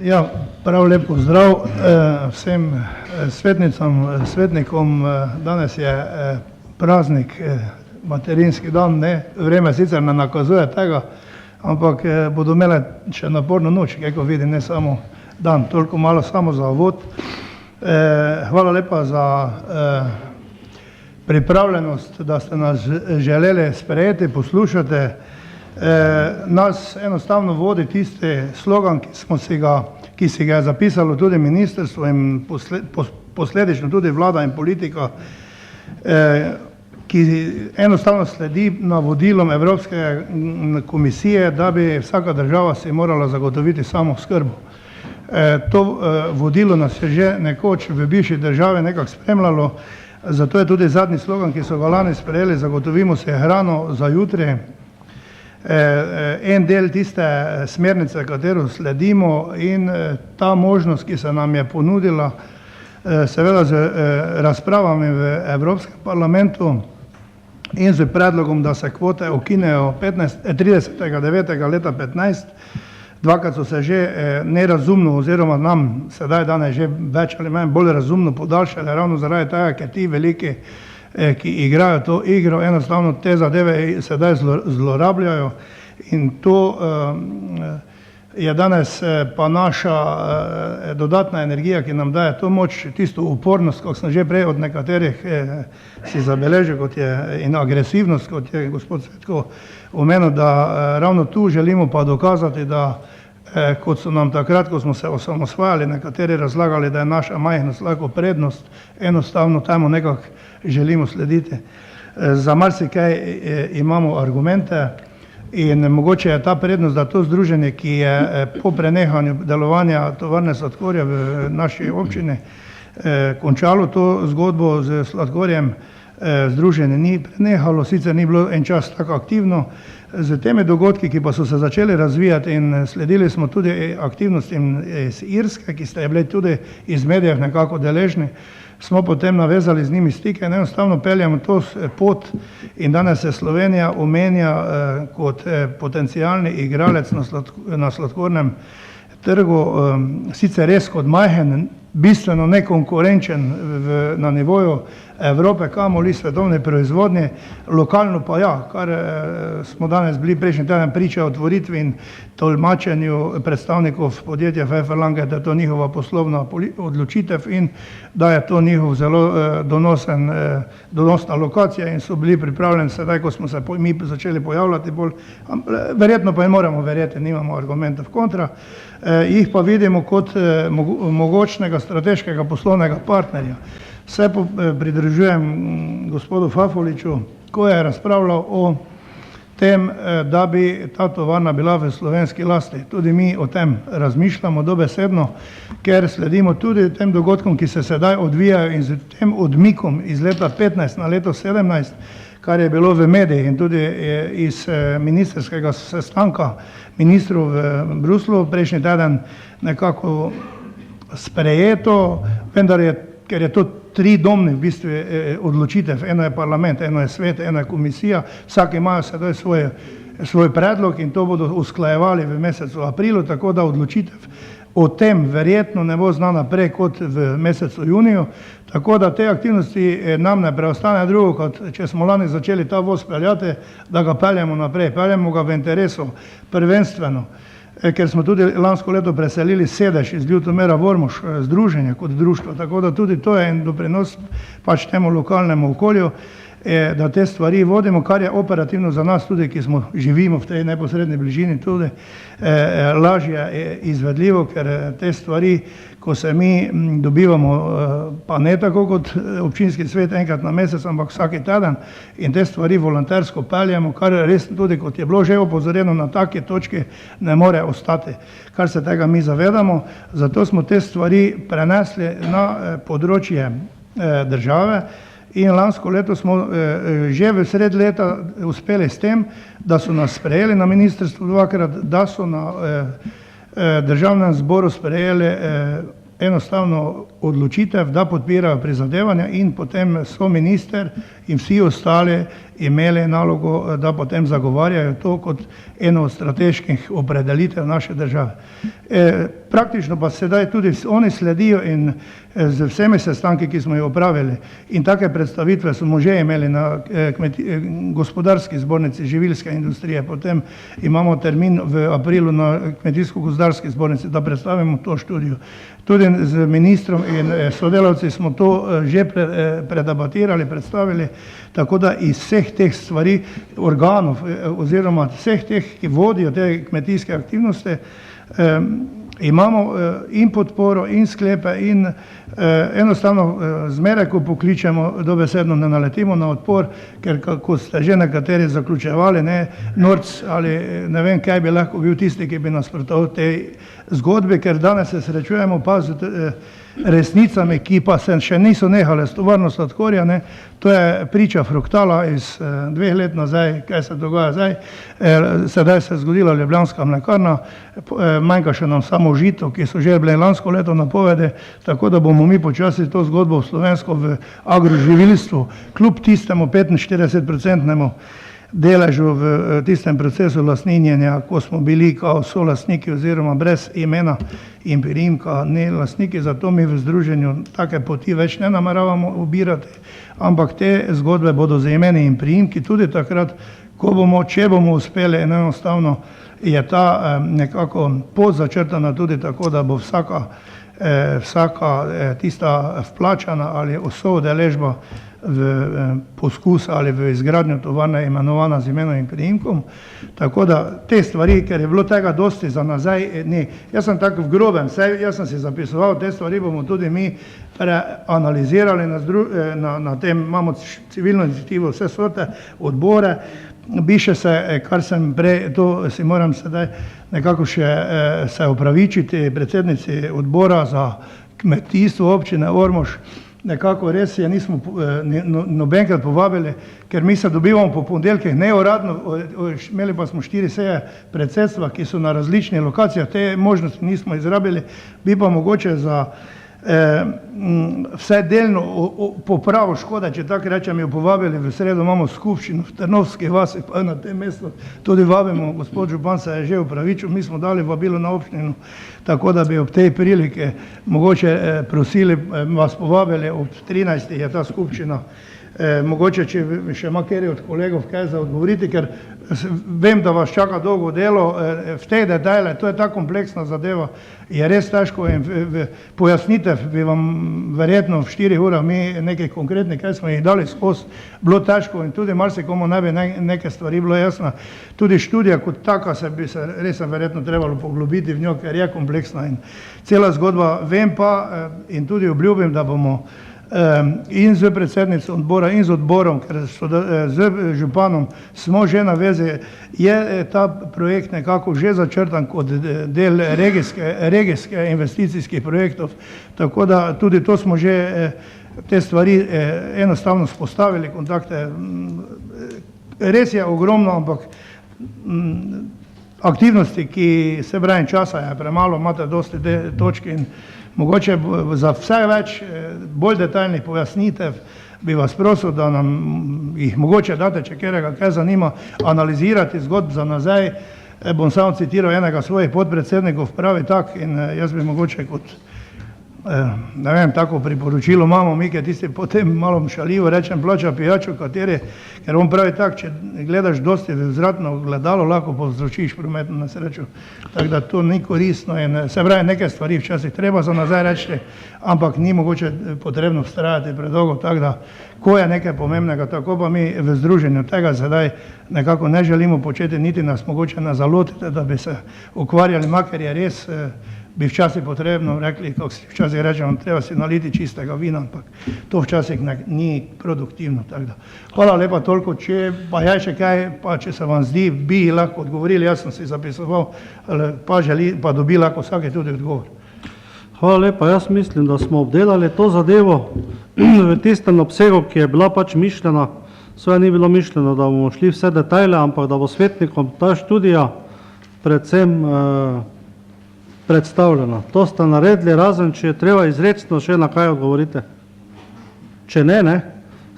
Ja, prav lep pozdrav vsem svetnicam, svetnikom. Danes je praznik, materinski dan, ne? Vreme sicer ne nakazuje tega, ampak bodo imele še naporno noč, kako vidim, ne samo dan. Toliko malo samo za uvod. Hvala lepa za pripravljenost, da ste nas želeli sprejeti, poslušati. Nas enostavno vodi tisti slogan, ki si ga je zapisalo tudi ministrstvo in posledično tudi vlada in politika, ki enostavno sledi navodilom Evropske komisije, da bi vsaka država si morala zagotoviti samooskrbo. To vodilo nas je že nekoč v bivši državi nekako spremljalo, zato je tudi zadnji slogan, ki so ga lani sprejeli, zagotovimo se hrano za jutri. En del tiste smernice, katero sledimo, in ta možnost, ki se nam je ponudila, seveda z razpravami v Evropskem parlamentu in z predlogom, da se kvote ukinejo 30.9. leta 2015, dvakrat so se že nerazumno oziroma nam sedaj danes že več ali manj bolj razumno podaljšale, ravno zaradi tega, ker ti veliki, ki igrajo to igro, enostavno te zadeve sedaj zlorabljajo, in to je danes pa naša dodatna energija, ki nam daje to moč, tisto upornost, kot sem že prej od nekaterih si zabeležil, kot je in agresivnost, kot je gospod Cvetko omenil, da ravno tu želimo pa dokazati, da kot so nam takrat, ko smo se osamosvajali, nekateri razlagali, da je naša majhnost lahko prednost, enostavno temu nekako želimo slediti. Za marsikaj imamo argumente in mogoče je ta prednost, da to združenje, ki je po prenehanju delovanja tovarne sladkorja v naši občini končalo to zgodbo z sladkorjem, združenje ni prenehalo, sicer ni bilo en čas tako aktivno. Z temi dogodki, ki pa so se začeli razvijati, in sledili smo tudi aktivnostim iz Irske, ki ste bili tudi iz medijev nekako deležni, smo potem navezali z njimi stike in enostavno peljemo to pot, in danes se Slovenija omenja kot potencialni igralec na sladkornem trgu, sicer res kot majhen, bistveno nekonkurenčen na nivoju Evrope, kamoli svetovne proizvodnje, lokalno pa ja, kar smo danes bili prejšnji teden priča otvoritvi in tolmačenju predstavnikov podjetja Pfefferlanger, da je to njihova poslovna odločitev in da je to njihov zelo donosna lokacija, in so bili pripravljeni sedaj, ko smo se mi začeli pojavljati bolj, verjetno pa ne moramo verjeti, nimamo argumentov kontra, jih pa vidimo kot mogočnega strateškega poslovnega partnerja. Se pridružujem gospodu Fafoliču, ko je razpravljal o tem, da bi ta tovarna bila v slovenski lasti. Tudi mi o tem razmišljamo dobesedno, ker sledimo tudi tem dogodkom, ki se sedaj odvijajo, in z tem odmikom iz leta 15 na leto 17, kar je bilo v medijih in tudi iz ministerskega sestanka ministrov v Bruslu prejšnji teden nekako sprejeto, vendar ker je to tridomni v bistvu odločitev, eno je parlament, eno je svet, ena je komisija, vsak imajo sedaj svoj predlog in to bodo usklajevali v mesecu aprilu, tako da odločitev o tem verjetno ne bo znana prej kot v mesecu juniju, tako da te aktivnosti nam ne preostane drugo, kot če smo lani začeli ta voz peljati, da ga peljemo naprej, peljemo ga v interesu prvenstveno, ker smo tudi lansko leto preselili sedež iz Ljutomera v Ormož, združenje kot društvo, tako da tudi to je en doprinos pač temu lokalnemu okolju, da te stvari vodimo, kar je operativno za nas tudi, ki živimo v tej neposredni bližini, tudi lažje izvedljivo, ker te stvari, ko se mi dobivamo, pa ne tako kot občinski svet enkrat na mesec, ampak vsaki teden, in te stvari volontersko peljemo, kar res tudi, kot je bilo že opozorjeno, na taki točki ne more ostati, kar se tega mi zavedamo, zato smo te stvari prenesli na področje države. In lansko leto smo že v sred leta uspeli s tem, da so nas sprejeli na ministrstvu dvakrat, da so na državnem zboru sprejeli enostavno odločitev, da podpirajo prizadevanja, in potem so minister in vsi ostali imeli nalogo, da potem zagovarjajo to kot eno od strateških opredelitev naše države. Praktično pa sedaj tudi oni sledijo in z vsemi sestanki, ki smo jih opravili, in take predstavitve smo že imeli na gospodarski zbornici živilske industrije, potem imamo termin v aprilu na kmetijsko-gozdarski zbornici, da predstavimo to študijo. Tudi z ministrom in sodelavci smo to že predebatirali, predstavili, tako da iz vseh teh stvari, organov oziroma vseh teh, ki vodijo te kmetijske aktivnosti, imamo in podporo in sklepe in enostavno zmeraj, ko pokličemo, dobesedno ne naletimo na odpor, ker kako ste že nekateri zaključevali, norc ali ne vem, kaj bi lahko bil tisti, ki bi nasprotoval tej zgodbi, ker danes se srečujemo pa z resnicami, ki pa se še niso nehale s tovarno sladkorja, to je priča Fruktala iz 2 let nazaj, kaj se dogaja zdaj, sedaj se je zgodila Ljubljanska mlekarna, manjka še nam samo žito, ki so že bile lansko leto napovedi, tako da bomo mi počasi to zgodbo v slovensko v agroživilstvu, kljub tistemu 45% deležu v tistem procesu lastninjenja, ko smo bili kao solastniki oziroma brez imena in priimka, ne lastniki, zato mi v združenju take poti več ne nameravamo ubirati, ampak te zgodbe bodo z imeni in priimki tudi takrat, ko bomo, če bomo uspeli, enostavno je ta nekako pot začrtana tudi tako, da bo vsaka tista vplačana ali soudeležba v poskus ali v izgradnjo tovarne imenovana z imenom in priimkom. Tako da te stvari, ker je bilo tega dosti za nazaj, ni. Jaz sem tako v grobem, jaz sem si zapisoval, te stvari bomo tudi mi preanalizirali na tem, imamo civilno inicijativo, vse sorte, odbore, biše se, kar sem prej, to si moram sedaj nekako še se opravičiti predsednici odbora za kmetijstvo občine Ormož, nekako res je nismo nobenkrat povabili, ker mi se dobivamo po ponedeljkih neuradno, imeli pa smo 4 seje predsedstva, ki so na različnih lokacijah, te možnosti nismo izrabili, bi pa mogoče za vse delno popravo škoda, če tako rečem, jo povabili, v sredo imamo skupščino v Trnovski vasi, pa na tem mestu tudi vabimo, gospod župan se je že upravičil, mi smo dali vabilo na občino, tako da bi ob tej prilike mogoče prosili, vas povabili, ob 13. je ta skupščina, mogoče, če še ima kjer od kolegov kaj za odgovoriti, ker vem, da vas čaka dolgo delo, v tej detajle, to je ta kompleksna zadeva, je res težko in pojasnitev bi vam verjetno v 4 urah mi nekaj konkretnih, kaj smo jih dali skozi, bilo težko in tudi marsikomu ne bi neke stvari bilo jasno. Tudi študija kot taka bi se res verjetno trebalo poglobiti v njo, ker je kompleksna in cela zgodba. Vem pa in tudi obljubim, da bomo in z predsednico odbora in z odborom, ker z županom smo že na vezi, je ta projekt nekako že začrtan kot del regijske investicijskih projektov, tako da tudi to smo že te stvari enostavno spostavili, kontakte. Res je ogromno, ampak aktivnosti, ki se pravi časa je premalo, imate dosti točk in mogoče za vse več bolj detaljnih pojasnitev bi vas prosil, da nam jih mogoče date, če kjerega kaj zanima, analizirati zgodb za nazaj. Bom samo citiral enega svojih podpredsednikov, pravi tak in jaz bi mogoče kot, ne vem, tako priporočilo imamo, mi, ker tisti potem malo šaljivo rečem, plača pijačo, kateri, ker on pravi tak, če gledaš dosti v vzvratno gledalo, lahko povzročiš prometno nesrečo. Tako da to ni koristno in se pravi, neke stvari včasih treba za nazaj reči, ampak ni mogoče potrebno vztrajati predolgo, tako da, ko je nekaj pomembnega, tako pa mi v združenju tega sedaj nekako ne želimo početi, niti nas mogoče ne zalotite, da bi se ukvarjali, makar je res, bi včasih potrebno rekli, kako si včasih rečemo, treba si naliti čistega vina, ampak to včasih ni produktivno. Hvala lepa toliko, če pa je še kaj, pa če se vam zdi, bi lahko odgovorili, jaz sem si zapisoval, pa dobi lahko vsake tudi odgovor. Hvala lepa, jaz mislim, da smo obdelali to zadevo v tistem obsegu, ki je bila pač mišljena, svoje ni bilo mišljeno, da bomo šli vse detajle, ampak da bo svetnikom ta študija predvsem predstavljena. To ste naredili, razen če je treba izrecno še na kaj odgovorite. Če ne,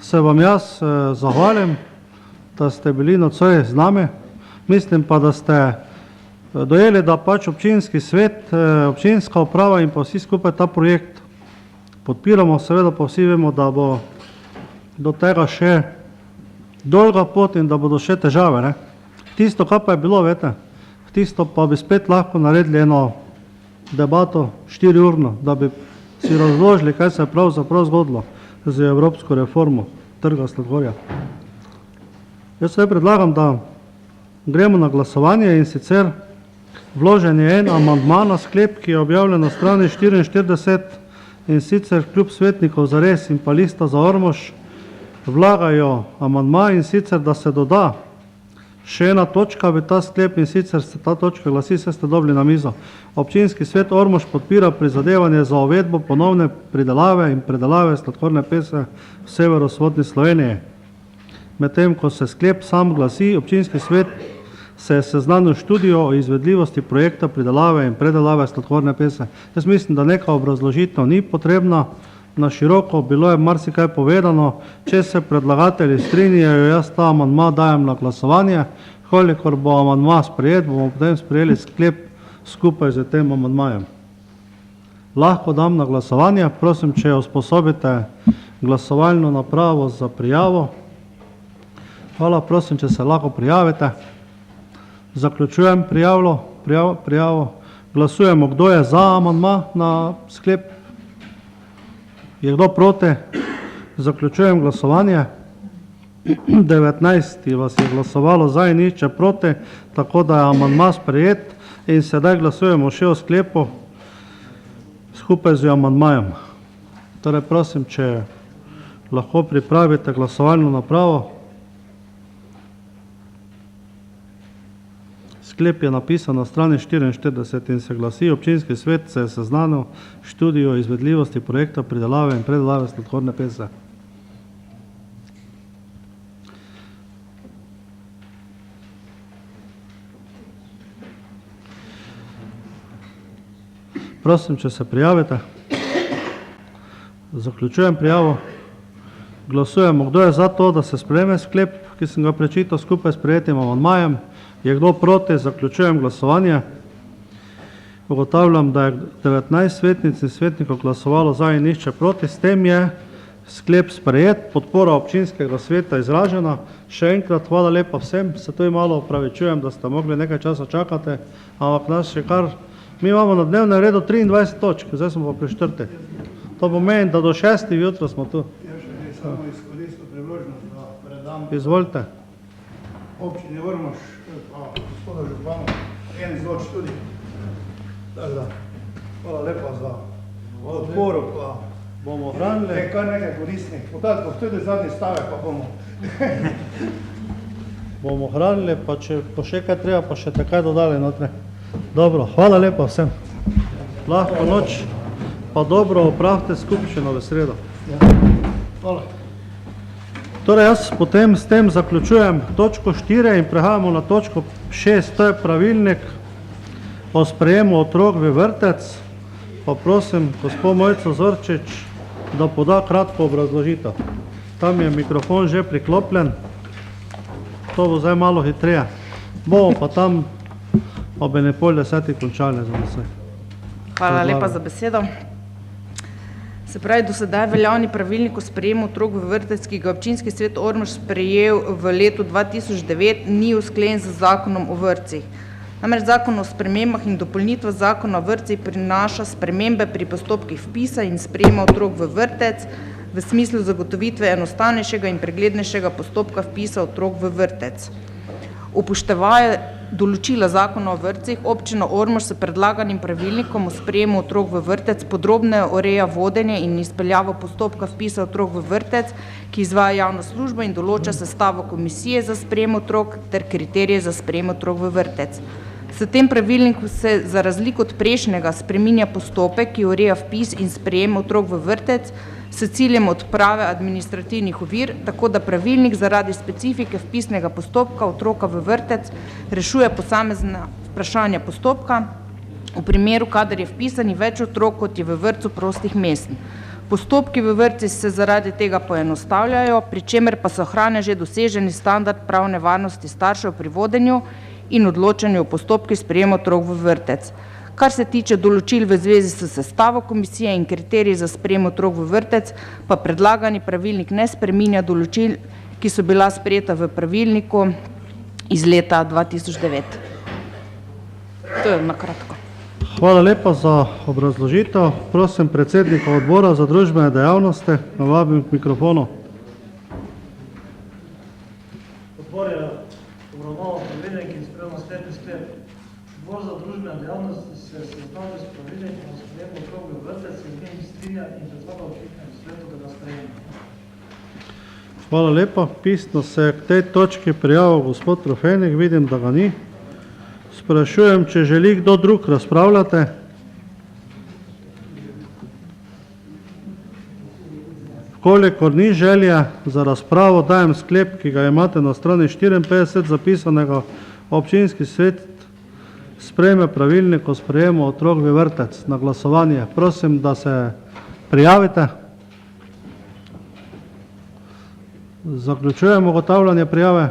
se vam jaz zahvalim da ste bili nocoj z nami. Mislim pa, da ste dojeli, da pač občinski svet, občinska uprava in pa vsi skupaj ta projekt podpiramo. Seveda pa vsi vemo, da bo do tega še dolga pot in da bodo še težave. Ne? Tisto, kar pa je bilo, vete, tisto pa bi spet lahko naredili eno debato 4-urno, da bi si razložili, kaj se je pravzaprav zgodilo z evropsko reformo trga sladkorja. Jaz se predlagam, da gremo na glasovanje in sicer vložen je en amandma na sklep, ki je objavljen na strani 44 in sicer kljub svetnikov Zares in pa Lista za Ormož vlagajo amandma in sicer, da se doda še ena točka v ta sklep in sicer se ta točka glasi, se ste dobili na mizo. Občinski svet Ormož podpira prizadevanje za uvedbo ponovne pridelave in predelave sladkorne pese v severovzhodni Sloveniji. Medtem, ko se sklep sam glasi, občinski svet se je seznanil študijo o izvedljivosti projekta pridelave in predelave sladkorne pese. Jaz mislim, da neka obrazložitev ni potrebna. Na široko bilo je marsikaj povedano, če se predlagatelji strinjajo, jaz ta amandma dajem na glasovanje, kolikor bo amandma sprejet, bomo potem sprejeli sklep skupaj z tem amandmajem. Lahko dam na glasovanje, prosim, če usposobite glasovalno napravo za prijavo. Hvala, prosim, če se lahko prijavite. Zaključujem prijavo. Glasujemo, kdo je za amandma na sklep. Je kdo proti? Zaključujem glasovanje. 19 vas je glasovalo za in nič proti, tako da je amandma sprejet in sedaj glasujemo še o sklepu skupaj z amandmajem. Torej prosim, če lahko pripravite glasovalno napravo. Sklep je napisan na strani 44 in se glasi, občinski svet se je seznanil študijo o izvedljivosti projekta pridelave in predelave sladkorne pese. Prosim, če se prijavite. Zaključujem prijavo. Glasujemo, kdo je za to, da se sprejme sklep, ki sem ga prečital skupaj s sprejetim amandmajem. Je kdo proti? Zaključujem glasovanje. Ugotavljam, da je 19 svetnic in svetnikov glasovalo za in nič proti. S tem je sklep sprejet, podpora občinskega sveta izražena. Še enkrat hvala lepa vsem, se to malo opravičujem, da ste mogli nekaj časa čakati, ampak nas še kar, mi imamo na dnevnem redu 23 točk, zdaj smo pa pri 4. To pomeni, da do 6. jutro smo tu. Jaz še bi samo izkoristil priložnost, da predam Izvolite. občini Ormož, pa gospoda županu, en izloč tudi. Hvala lepa za odporu, pa Bomo hranili. je kar nekaj koristnih podatkov, tudi zadnji stavek pa bomo. Bomo hranili, pa če bo še kaj treba, pa še takaj dodali notre. Dobro, hvala lepa vsem. Lahko noč, pa dobro opravite skupščino v sredo. Hvala. Torej jaz potem s tem zaključujem točko 4 in prehajamo na točko 6, to je pravilnik o sprejemu otrok v vrtec. Pa prosim gospod Mojco Zorčič, da poda kratko obrazložitev. Tam je mikrofon že priklopljen, to bo zdaj malo hitreje. Bomo pa tam ob 9:30 končali za nas. Hvala lepa za besedo. Se pravi, do sedaj veljavni pravilnik o sprejemu otrok v vrtec, ki ga občinski svet Ormož sprejel v letu 2009, ni usklajen z zakonom o vrtcih. Namreč zakon o spremembah in dopolnitvah zakona o vrtcih prinaša spremembe pri postopkih vpisa in sprejema otrok v vrtec v smislu zagotovitve enostavnejšega in preglednejšega postopka vpisa otrok v vrtec. Upoštevaje določila zakona o vrtcih, občina Ormož s predlaganim pravilnikom o sprejemu otrok v vrtec podrobneje ureja vodenje in izpeljavo postopka vpisa otrok v vrtec, ki izvaja javno službo in določa sestavo komisije za sprejem otrok ter kriterije za sprejem otrok v vrtec. S tem pravilnikom se za razliko od prejšnjega spreminja postopek, ki ureja vpis in sprejem otrok v vrtec s ciljem odprave administrativnih ovir, tako da pravilnik zaradi specifike vpisnega postopka otroka v vrtec rešuje posamezna vprašanja postopka v primeru, kadar je vpisani več otrok, kot je v vrtcu prostih mest. Postopki v vrtcih se zaradi tega poenostavljajo, pri čemer pa se ohranja že doseženi standard pravne varnosti staršev pri vodenju in odločanju o postopkih sprejema otrok v vrtec. Kar se tiče določil v zvezi s sestavo komisije in kriteriji za sprejem otrok v vrtec, pa predlagani pravilnik ne spreminja določil, ki so bila sprejeta v pravilniku iz leta 2009. To je na kratko. Hvala lepa za obrazložitev. Prosim predsednika odbora za družbene dejavnosti, vabim k mikrofonu. Odbor je obravnaval pravilnik in sprejel naslednji sklep. Odbor za družbene dejavnosti se seznanil s pravilnikom o sprejemu otrok v vrtec in z njim strinja in predlaga občinskemu svetu, da ga sprejme. Hvala lepa. Pisno se k tej točki prijavil gospod Trofenik, vidim, da ga ni. Sprašujem, če želi kdo drug razpravljati. Kolikor ni želje za razpravo, dajem sklep, ki ga imate na strani 54 zapisanega, občinski svet sprejme pravilnik o sprejemu otrok v vrtec na glasovanje. Prosim, da se prijavite. Zaključujemo ugotavljanje prijave.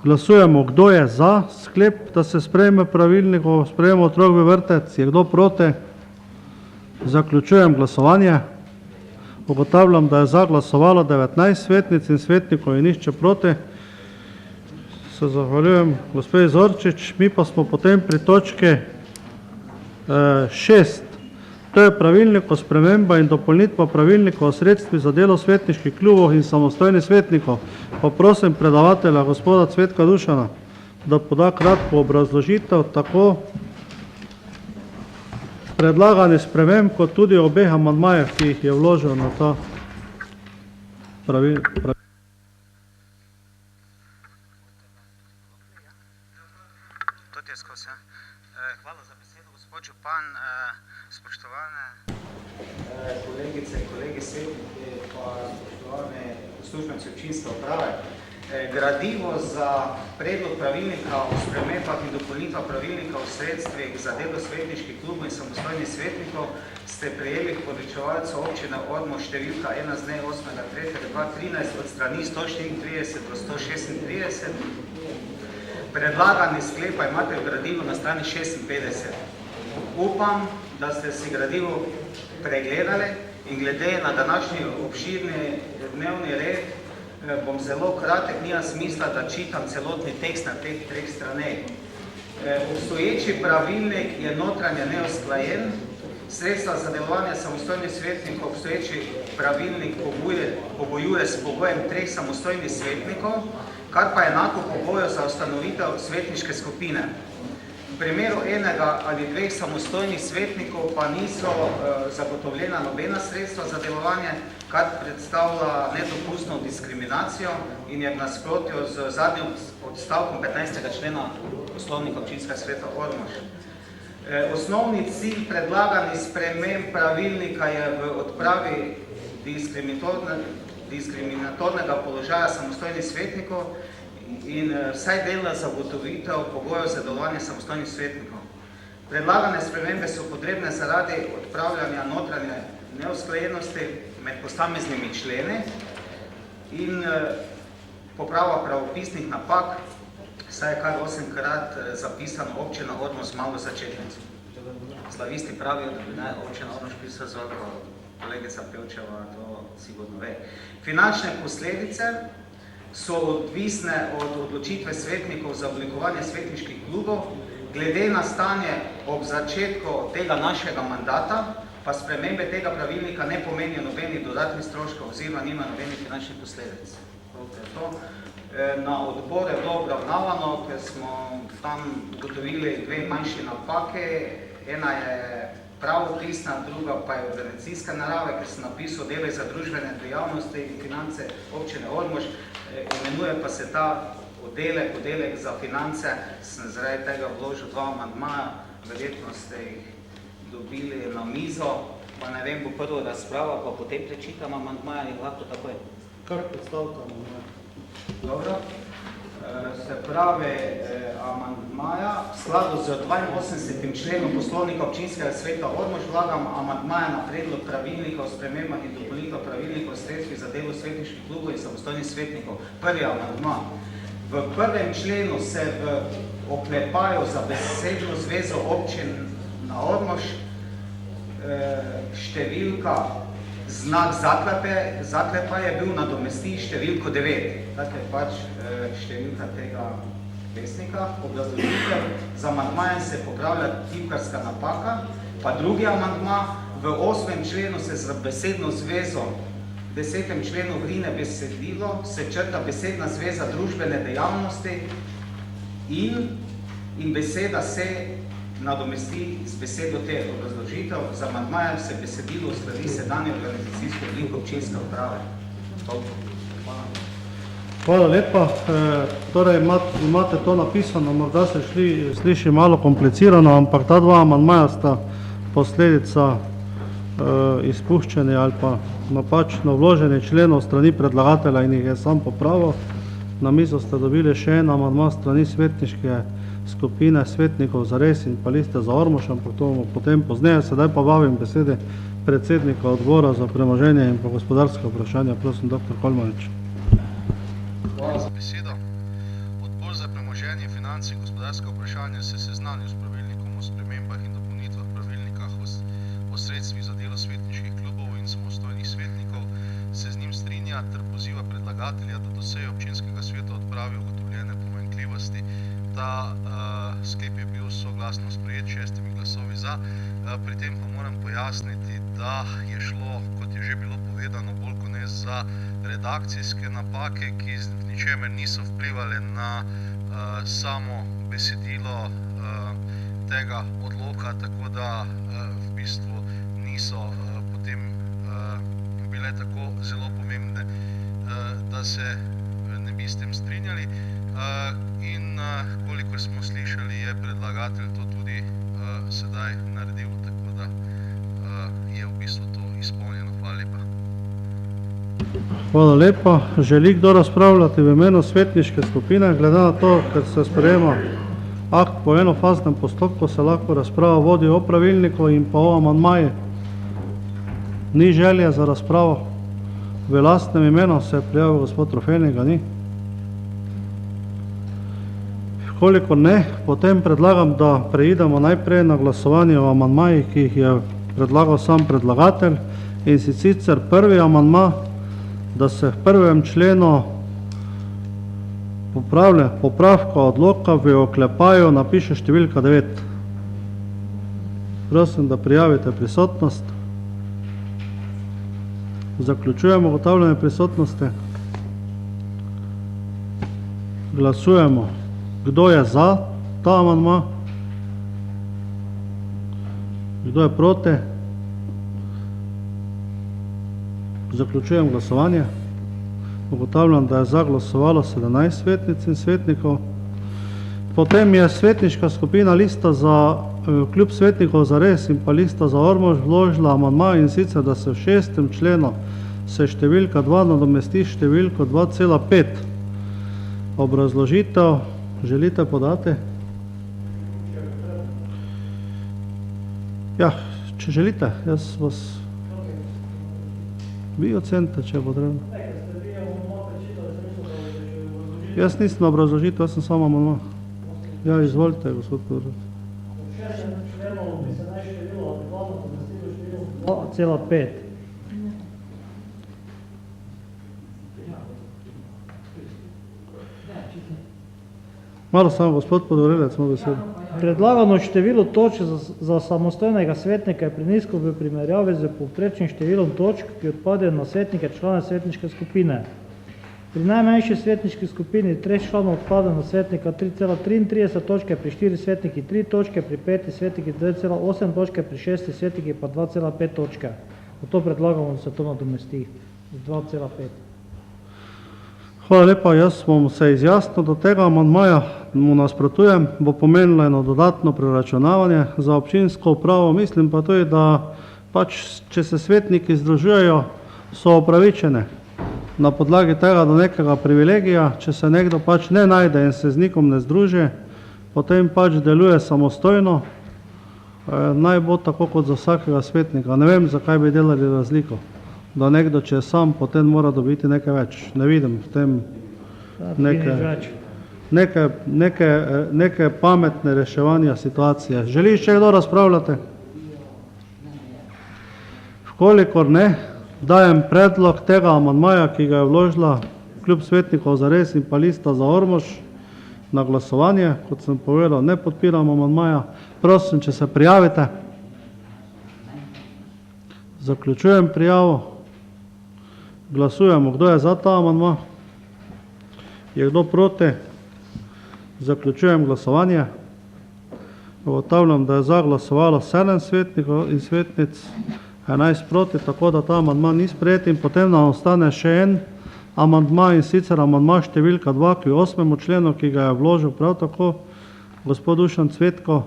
Glasujemo, kdo je za sklep, da se sprejme pravilnik o sprejemu otrok v vrtec. Je kdo proti? Zaključujem glasovanje. Ugotavljam, da je za glasovalo 19 svetnic in svetnikov in nihče proti. Se zahvaljujem gospe Zorčič. Mi pa smo potem pri točki 6. To je pravilnik o sprememba in dopolnitva pravilnika o sredstvi za delo svetniških klubov in samostojnih svetnikov. Pa prosim predavatelja gospoda Cvetka Dušana, da poda kratko obrazložitev tako predlagani sprememb, kot tudi obeh amandmajev, ki jih je vložil na ta pravilnik. Hvala za besedo, gospod župan. Spoštovane kolegice in kolegi svetniki, pa spoštovane uslužbenci občinske uprave. Gradivo za predlog pravilnika o spremembah in dopolnitvah pravilnika o sredstvih za delo svetniških klubov in samostojnih svetnikov ste prejeli k poročevalcu občine Ormož številka 1 z dne 8.3.2013 od strani 134 do 136. Predlagani sklepa imate v gradivu na strani 56. Upam, da ste si gradivo pregledali in glede na današnji obširni dnevni red bom zelo kratek, nima smisla, da čitam celotni tekst na teh 3 straneh. Obstoječi pravilnik je notranje neusklajen, sredstva za delovanje samostojnih svetnikov, obstoječi pravilnik pogojuje s pogojem 3 samostojnih svetnikov, kar pa je enako pogoju za ustanovitev svetniške skupine. V primeru enega ali 2 samostojnih svetnikov pa niso zagotovljena nobena sredstva za delovanje, kar predstavlja nedopustno diskriminacijo in je v nasprotju z zadnjim odstavkom 15. člena Poslovnika občinskega sveta Ormož. Osnovni cilj predlaganih sprememb pravilnika je v odpravi diskriminatornega položaja samostojnih svetnikov in vsaj delna zagotovitev pogojev za delovanje samostojnih svetnikov. Predlagane spremembe so potrebne zaradi odpravljanja notranje neusklajenosti med posameznimi členi in poprava pravopisnih napak, saj je kar 8-krat zapisano občina Ormož z malo začetnico. Slavisti pravijo, da bi naj občina Ormož pisala z veliko, kolegica Pevčeva to sigurno ve. Finančne posledice so odvisne od odločitve svetnikov za oblikovanje svetniških klubov. Glede na stanje ob začetku tega našega mandata, pa spremembe tega pravilnika ne pomenijo nobenih dodatnih stroškov oziroma nima nobenih finančnih posledic. Na odboru je bilo obravnavano, ker smo tam ugotovili 2 manjši napake. Ena je pravopisna, druga pa je organizacijska narave, ker sem napisal dele za družbene dejavnosti in finance občine Ormož, imenuje pa se ta oddelek za finance. Sem zaradi tega vložil 2 amandmaja, verjetno ste jih dobili na mizo, pa ne vem, bo prvo razprava, pa potem prečitam amandmaja in lahko takoj. Kar predstavljamo? Dobro. se pravi amandmaja, v skladu z 82. členom poslovnika občinskega sveta Ormož vlagam amandmaja na predlog pravilnika o spremembah in dopolnitvah pravilnika o sredstvih za delo svetniških klubov in samostojnih svetnikov. Prvi amandma. V prvem členu se v oklepaju za besedno zvezo občin na Ormož številka znak zaklepa je bil nadomesti številko 9. Tak je pač številka tega pesnika. Obrazložitev z amandmajem se popravlja tipkarska napaka. Pa drugi amandma, v 8. členu se za besedno zvezo v 10. členu vrine besedilo, se črta besedna zveza družbene dejavnosti in beseda se nadomesti z besedo te. Obrazložitev z amandmajem se besedilo uskladi sedanje organizacijsko obliko občinske uprave. Hvala lepa. Torej, imate to napisano, morda se sliši malo komplicirano, ampak ta dva amandmaja sta posledica izpuščenja ali pa napačno vloženih členov strani predlagatelja in jih je sam popravil. Na mizo ste dobili še en amandma strani svetniške skupine svetnikov za res in pa liste za Ormož, ampak to bomo potem pozneje. Sedaj pa vabim besede predsednika odbora za premoženje in pa gospodarske vprašanja. Prosim, dr. Kolmanič. Hvala za besedo. Odbor za premoženje, finance in gospodarske vprašanja se seznanil s pravilnikom o spremembah in dopolnitvah pravilnikah o sredstvih za delo svetniških klubov in samostojnih svetnikov, se z njim strinja ter poziva predlagatelja, da do seje občinskega sveta odpravi ugotovljene pomanjkljivosti. Ta sklep je bil soglasno sprejet 6 glasovi za. Pri tem pa moram pojasniti, da je šlo, kot je že bilo povedano, bolj kot ne za redakcijske napake, ki z ničemer niso vplivali na samo besedilo tega odloka, tako da v bistvu niso potem bile tako zelo pomembne, da se ne bi s tem strinjali. In kolikor smo slišali, je predlagatelj to tudi sedaj naredil, tako da je v bistvu to izpolnjeno. Hvala lepa. Hvala lepa. Želi kdo razpravljati v imenu svetniške skupine? Glede na to, ker se sprejema akt po enofaznem postopku, se lahko razprava vodi o pravilniku in pa o amandmaji. Ni želje za razpravo. V lastnem imenu se je prijavil gospod Trofejnik, ga ni. Koliko ne, potem predlagam, da preidemo najprej na glasovanje o amandmajih, ki jih je predlagal sam predlagatelj, in sicer prvi amandma, da se v prvem členu popravka odloka v oklepaju napiše številka 9. Prosim, da prijavite prisotnost. Zaključujemo ugotavljanje prisotnosti. Glasujemo. Kdo je za ta amandma? Kdo je proti? Zaključujem glasovanje. Ugotavljam, da je za glasovalo 17 svetnic in svetnikov. Potem je svetniška skupina lista za Klub svetnikov za res in pa lista za Ormož vložila amandma, in sicer, da se v 6. členu se številka 2 nadomesti številko 2,5. Obrazložitev želite podati? Ja, če želite, jaz vas vi ocenite, če je potrebno. Jaz nisem obrazložitev, jaz sem samo amandma. Ja, izvolite, gospod Podrec. 2,5. Malo samo, gospod Podorelec, ima besedo. Predlagano število točk za samostojnega svetnika je prenizko v primerjavi z povprečnim številom točk, ki odpadejo na svetnike člane svetniške skupine. Pri najmanjši svetniški skupini 3 članov odpada na svetnika 3,33 točke, pri 4 svetniki 3 točke, pri 5 svetniki 2,8 točke, pri 6 svetniki pa 2,5 točke. Zato predlagamo, da se to nadomesti z 2,5. Hvala lepa, jaz bom se izjasnil do tega amandmaja, mu nasprotujem, bo pomenilo eno dodatno preračunavanje za občinsko upravo. Mislim pa tudi, da pač, če se svetniki združujejo, so upravičene. na podlagi tega do nekega privilegija, če se nekdo pač ne najde in se z nikom ne združi, potem pač deluje samostojno, naj bo tako kot za vsakega svetnika. Ne vem, zakaj bi delali razliko, da nekdo, če je sam, potem mora dobiti nekaj več. Ne vidim v tem neke pametne reševanja situacije. Želi še kdo razpravljati? Vkolikor ne, dajem predlog tega amandmaja, ki ga je vložila Klub svetnikov Zares in pa Lista za Ormož na glasovanje. Kot sem povedal, ne podpiram amandmaja. Prosim, če se prijavite. Zaključujem prijavo. Glasujemo, kdo je za ta amandma. Je kdo proti? Zaključujem glasovanje. Ugotavljam, da je za glasovalo 7 svetnikov in svetnic, 11 proti, tako da ta amandma ni sprejet in potem nam ostane še en amandma in sicer amandma številka 2 k 8. členu, ki ga je vložil prav tako gospod Dušan Cvetko.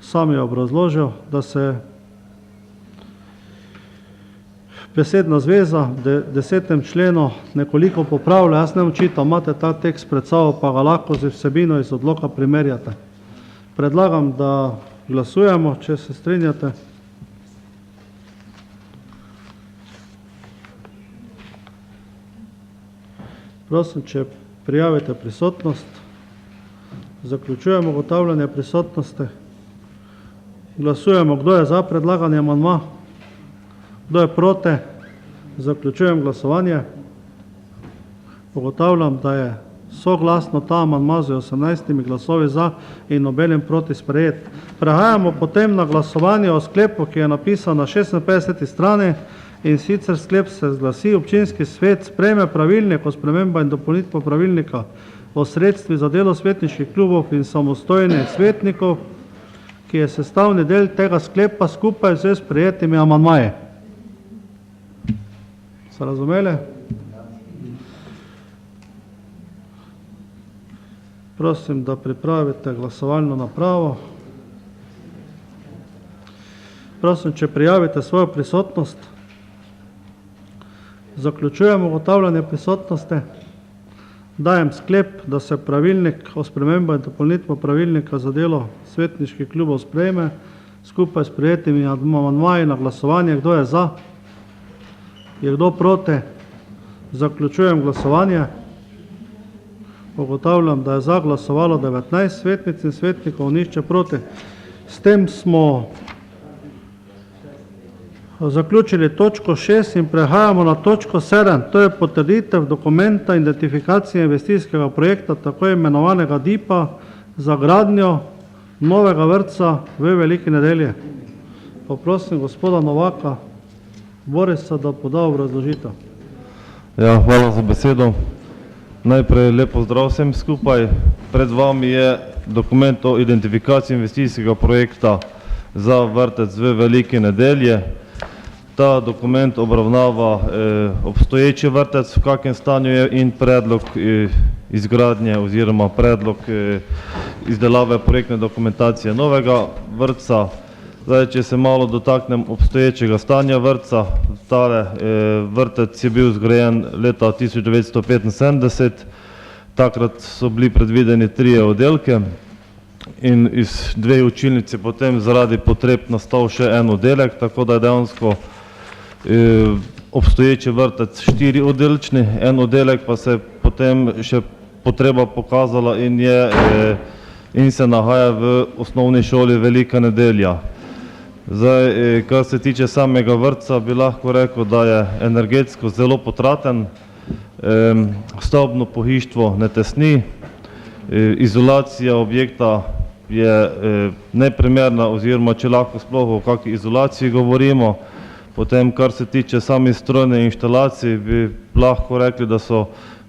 Sam je obrazložil, da se besedna zveza v 10. členu nekoliko popravlja. Jaz ne očitam, imate ta tekst pred sabo, pa ga lahko z vsebino iz odloka primerjate. Predlagam, da glasujemo, če se strinjate. Prosim, če prijavite prisotnost. Zaključujemo ugotavljanje prisotnosti. Glasujemo, kdo je za predlagani amandma. Kdo je proti? Zaključujem glasovanje. Ugotavljam, da je soglasno ta amandma z 18 glasovi za in nobenim proti sprejet. Prehajamo potem na glasovanje o sklepu, ki je napisan na 56. strani, in sicer sklep se zglasi: občinski svet sprejme pravilnik o spremembah in dopolnitvah pravilnika o sredstvih za delo svetniških klubov in samostojnih svetnikov, ki je sestavni del tega sklepa skupaj z sprejetimi amandmaji. Se razumeli? Prosim, da pripravite glasovalno napravo. Prosim, če prijavite svojo prisotnost. Zaključujemo ugotavljanje prisotnosti. Dajem sklep, da se pravilnik o spremembah in dopolnitvah pravilnika za delo svetniških klubov sprejme skupaj s sprejetimi amandmaji na glasovanje. Kdo je za? Je kdo proti? Zaključujem glasovanje. Ugotavljam, da je za glasovalo 19 svetnic in svetnikov, nihče proti. S tem smo zaključili točko 6 in prehajamo na točko 7. To je potrditev dokumenta identifikacije investicijskega projekta, tako imenovanega DIP-a, za gradnjo novega vrtca v Veliki Nedelji. Poprosim gospoda Novaka Borisa, da poda obrazložitev. Ja, hvala za besedo. Najprej lep pozdrav vsem skupaj. Pred vami je dokument o identifikaciji investicijskega projekta za vrtec v Veliki Nedelji. Ta dokument obravnava obstoječi vrtec, v kakem stanju je, in predlog izgradnje oziroma predlog izdelave projektne dokumentacije novega vrtca. Zdaj, če se malo dotaknem obstoječega stanja vrtca, tale vrtec je bil zgrajen leta 1975, takrat so bili predvideni 3 oddelke in iz 2 učilnice potem zaradi potreb nastal še en oddelek, tako da je dejansko obstoječi vrtec 4 oddelčni, en oddelek pa se potem še potreba pokazala in se nahaja v osnovni šoli Velika Nedelja. Zdaj, kar se tiče samega vrtca, bi lahko rekel, da je energetsko zelo potraten, stavbno pohištvo ne tesni, izolacija objekta je neprimerna oziroma če lahko sploh o kakšni izolaciji govorimo. Potem, kar se tiče samih strojne inštalacij, bi lahko rekli, da so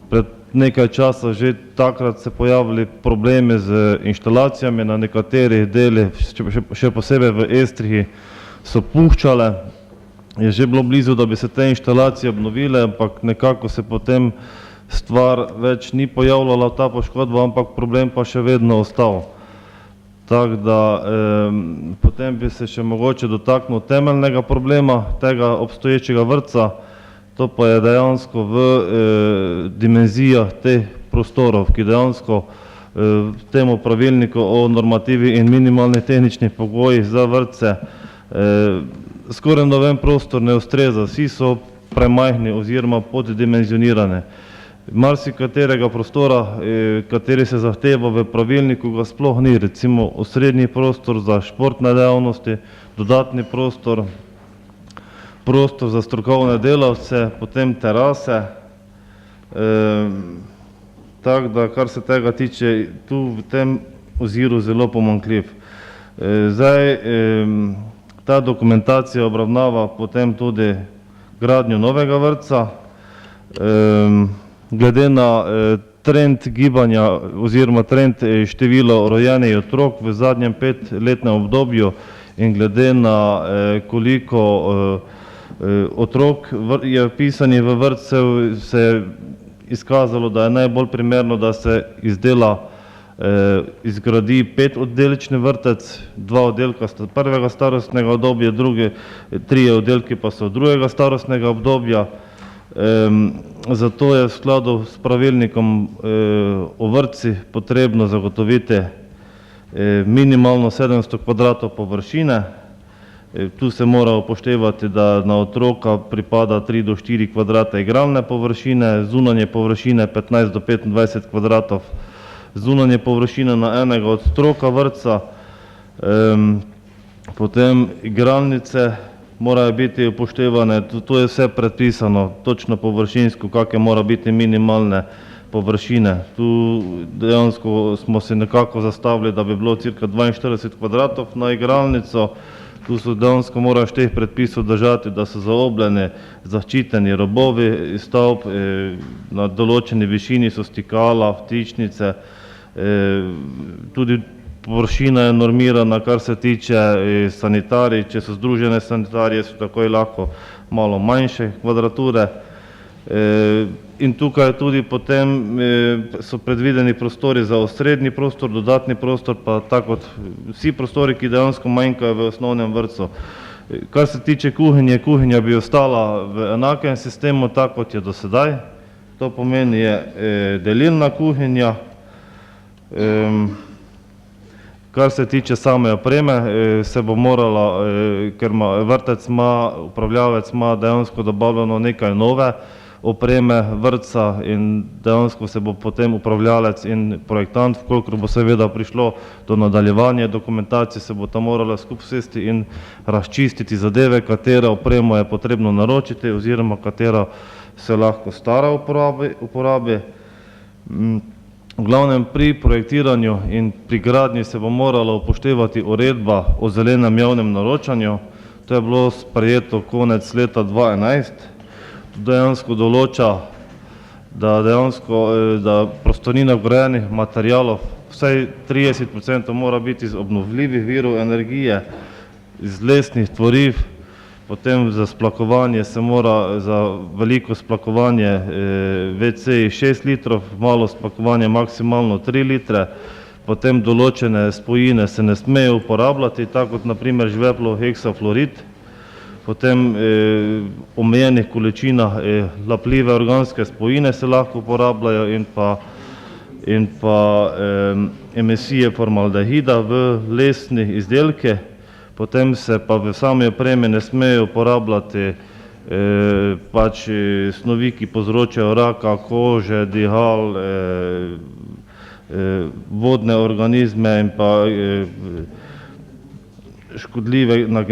pred nekaj časa že takrat se pojavili problemi z inštalacijami na nekaterih delih, še posebej v Estrihi so puščale. Je že bilo blizu, da bi se te inštalacije obnovile, ampak nekako se potem stvar več ni pojavljala, ta poškodba, ampak problem pa še vedno ostal. Tako da potem bi se še mogoče dotaknil temeljnega problema tega obstoječega vrtca. to pa je dejansko v dimenzijah teh prostorov, ki dejansko temu pravilniku o normativi in minimalnih tehničnih pogojih za vrtce skoraj noben prostor ne ustreza, vsi so premajhni oziroma poddimenzionirane. Marsikaterega prostora, kateri se zahteva v pravilniku, ga sploh ni, recimo osrednji prostor za športne dejavnosti, dodatni prostor, prostor za strokovne delavce, potem terase. Tako da, kar se tega tiče, tu v tem oziru zelo pomanjkljiv. Zdaj, ta dokumentacija obravnava potem tudi gradnjo novega vrtca. Glede na trend gibanja oziroma trend števila rojenih otrok v zadnjem 5-letnem obdobju in glede na koliko otrok je vpisanih v vrtcev, se je izkazalo, da je najbolj primerno, da se izgradi 5-oddelčni vrtec, 2 oddelka sta prvega starostnega obdobja, 3 oddelki pa so drugega starostnega obdobja. Zato je v skladu s pravilnikom o vrtcih potrebno zagotoviti minimalno 700 kvadratov površine. Tu se mora upoštevati, da na otroka pripada 3 do 4 kvadrata igralne površine, zunanje površine 15 do 25 kvadratov, zunanje površine na enega otroka vrtca, potem igralnice morajo biti upoštevane, to je vse predpisano, točno površinsko, kakšne mora biti minimalne površine. Tu dejansko smo si nekako zastavili, da bi bilo cirka 42 kvadratov na igralnico. Tu so dejansko moraš teh predpisov držati, da so zaobljeni zaščiteni robovi stavb, na določeni višini so stikala, vtičnice, tudi površina je normirana, kar se tiče sanitarij, če so združene sanitarije, so takoj lahko malo manjše kvadrature. In tukaj tudi potem so predvideni prostori za osrednji prostor, dodatni prostor, pa tako kot vsi prostori, ki dejansko manjkajo v osnovnem vrtcu. Kar se tiče kuhinje, kuhinja bi ostala v enakem sistemu, tako kot je do sedaj. To pomeni je delilna kuhinja. Kar se tiče same opreme, se bo morala, ker vrtec ima, upravljavec ima dejansko dobavljeno nekaj nove opreme vrtca in dejansko se bo potem upravljalec in projektant, vkolikor bo seveda prišlo do nadaljevanja dokumentacije, se bo ta morala skupaj sesti in razčistiti zadeve, katera opremo je potrebno naročiti oziroma katera se lahko stara uporabi. V glavnem pri projektiranju in pri gradnji se bo morala upoštevati uredba o zelenem javnem naročanju. To je bilo sprejeto konec leta 2011. Dejansko določa, da prostornina vgrajenih materialov, vsaj 30% mora biti iz obnovljivih virov energije, iz lesnih tvoriv, potem za splakovanje se mora za veliko splakovanje WC 6 litrov, malo splakovanje maksimalno 3 litre, potem določene spojine se ne smejo uporabljati, tako kot naprimer žveplov heksafluorid, potem omejenih količinah lapljive organske spojine se lahko uporabljajo in pa emisije formaldehida v lesni izdelke, potem se pa v sami opremi ne smejo uporabljati pač snovi, ki povzročajo raka kože, dihal, vodne organizme in pa škodljive na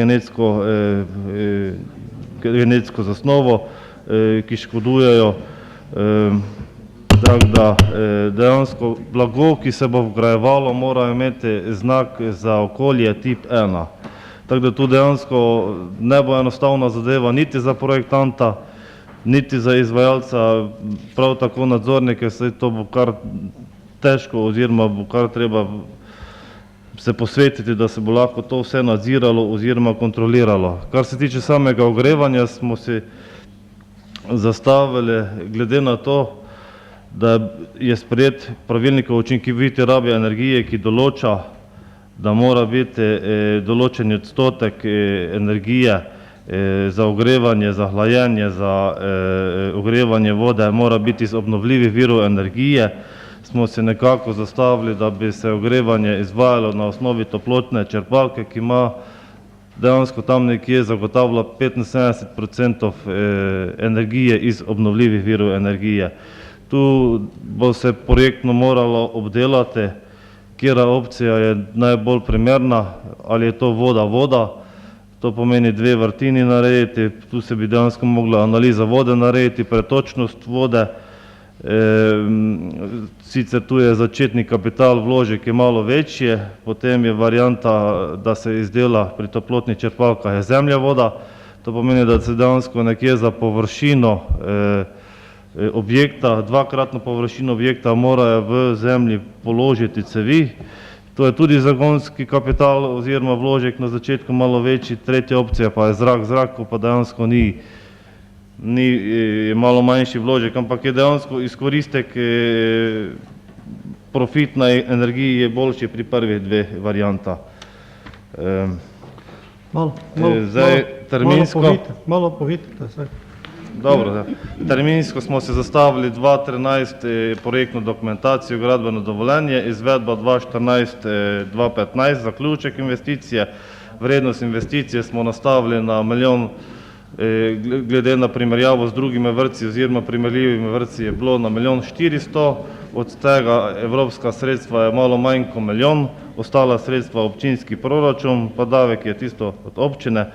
genetsko zasnovo, ki škodujejo. Tako da dejansko blago, ki se bo vgrajevalo, mora imeti znak za okolje tip 1. Tako da tu dejansko ne bo enostavna zadeva niti za projektanta, niti za izvajalca, prav tako nadzornike, saj to bo kar težko oziroma bo kar treba se posvetiti, da se bo lahko to vse nadziralo oziroma kontroliralo. Kar se tiče samega ogrevanja, smo si zastavili, glede na to, da je sprejet pravilnik o učinkoviti rabi energije, ki določa, da mora biti določen odstotek energije za ogrevanje, za hlajenje, za ogrevanje vode mora biti iz obnovljivih virov energije, smo se nekako zastavili, da bi se ogrevanje izvajalo na osnovi toplotne črpalke, ki ima dejansko tam nekje zagotavlja 75% energije iz obnovljivih virov energije. Tu bo se projektno moralo obdelati, katera opcija je najbolj primerna, ali je to voda, to pomeni 2 vrtini narediti, tu se bi dejansko mogla analiza vode narediti, pretočnost vode, sicer tu je začetni kapital vložek je malo večji, potem je varianta, da se izdela pri toplotnih črpalkah je zemlja voda, to pomeni, da se dejansko nekje za površino objekta, 2-kratno površino objekta morajo v zemlji položiti cevi. To je tudi zagonski kapital oziroma vložek na začetku malo večji, tretja opcija pa je zrak, ko pa dejansko ni malo manjši vložek, ampak je dejansko izkoristek profit na energiji je boljši pri prvih 2 varianta. Malo pohitite se. Dobro, terminsko smo se zastavili 2013 projektno dokumentacijo, gradbeno dovoljenje, izvedba 2014-2015, zaključek investicije, vrednost investicije smo nastavili na milijon, glede na primerjavo z drugimi vrtci oziroma primerljivimi vrtci je bilo na 1.400.000, od tega evropska sredstva je malo manj kot milijon, ostala sredstva občinski proračun, pa davek je tisto od občine.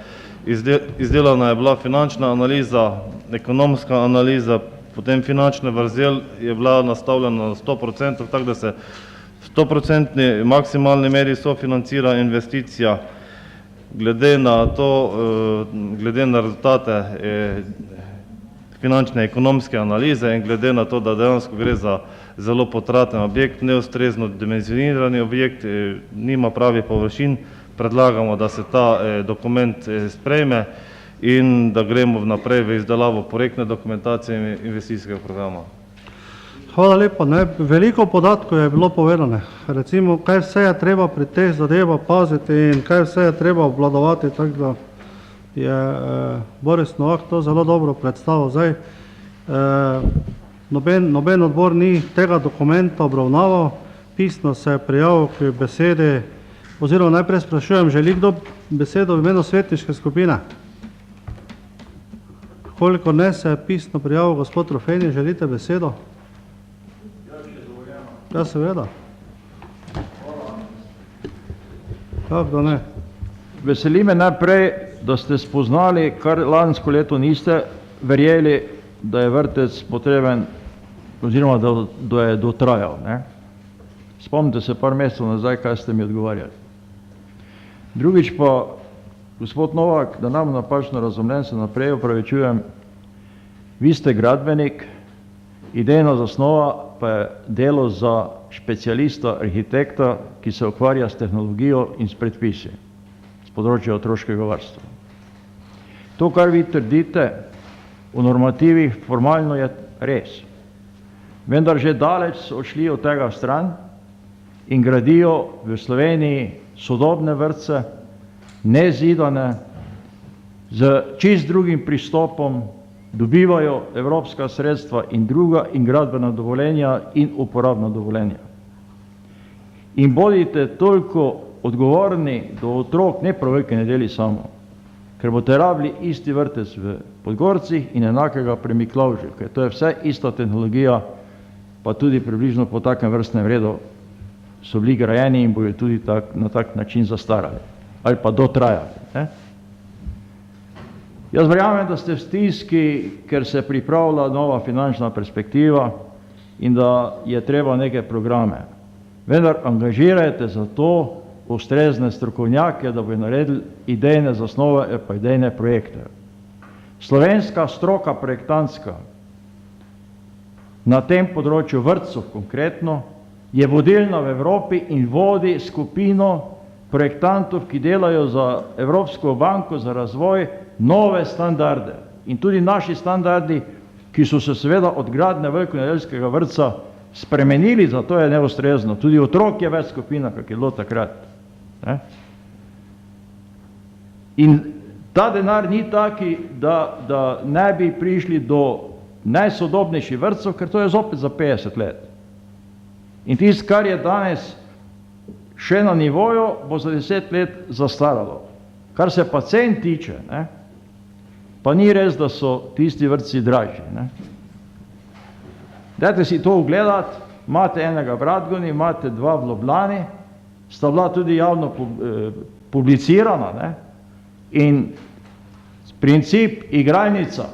Izdelana je bila finančna analiza, ekonomska analiza, potem finančna vrzel je bila nastavljena na 100%, tako da se v 100% maksimalni meri sofinancira investicija. Glede na rezultate finančne ekonomske analize in glede na to, da dejansko gre za zelo potraten objekt, neustrezno dimenzionirani objekt, nima pravih površin, predlagamo, da se ta dokument sprejme in da gremo naprej v izdelavo projektne dokumentacije in investicijskega programa. Hvala lepa. Veliko podatkov je bilo povedane. Recimo, kaj vse je treba pri teh zadevah paziti in kaj vse je treba obvladovati, tako da je Boris Novak to zelo dobro predstavil. Zdaj, noben odbor ni tega dokumenta obravnaval, pisno se je prijavil k besedi, oziroma najprej sprašujem, želi kdo besedo v imenu svetniške skupine? Koliko ne se je pisno prijavil, gospod Rofeni, želite besedo? Ja, seveda. Kako ne? Veseli me najprej, da ste spoznali, kar lansko leto niste verjeli, da je vrtec potreben, oziroma da je dotrajal. Spomnite se par mesecev nazaj, kaj ste mi odgovarjali. Drugič pa, gospod Novak, da nam napačno razumljen, se naprej opravičujem, vi ste gradbenik, idejna zasnova pa je delo za specialista, arhitekta, ki se ukvarja s tehnologijo in s predpisi z področja otroškega varstva. To, kar vi trdite o normativih, formalno je res. Vendar že daleč so odšli od tega stran in gradijo v Sloveniji sodobne vrtce, nezidane, z čist drugim pristopom, dobivajo evropska sredstva in druga in gradbena dovoljenja in uporabna dovoljenja. In bodite toliko odgovorni do otrok, ne prav velike nedeli samo, ker boste rabili isti vrtec v Podgorcih in enakega pri Miklavžu, ker to je vse ista tehnologija, pa tudi približno po takem vrstnem redu so bili grajeni in bojo tudi na tak način zastarali ali pa dotrajali. Jaz verjamem, da ste v stiski, ker se pripravlja nova finančna perspektiva in da je treba neke programe. Vendar angažirajte za to ustrezne strokovnjake, da bojo naredili idejne zasnove pa idejne projekte. Slovenska stroka projektantska na tem področju vrtcev konkretno je vodilna v Evropi in vodi skupino projektantov, ki delajo za Evropsko banko za razvoj nove standarde. In tudi naši standardi, ki so se seveda od gradnje velikonedeljskega vrtca spremenili, zato je neustrezno. Tudi otrok je več skupina, kak je bilo takrat. In Ta denar ni taki, da ne bi prišli do najsodobnejših vrtcev, ker to je zopet za 50 let. In tisto, kar je danes še na nivoju, bo za 10 let zastaralo. Kar se pa cen tiče, ne, pa ni res, da so tisti vrtci dražji. Ne. Dajte si to ogledati, imate enega v Radgoni, imate dva v Ljubljani, sta bila tudi javno publicirana, ne, in princip igralnica,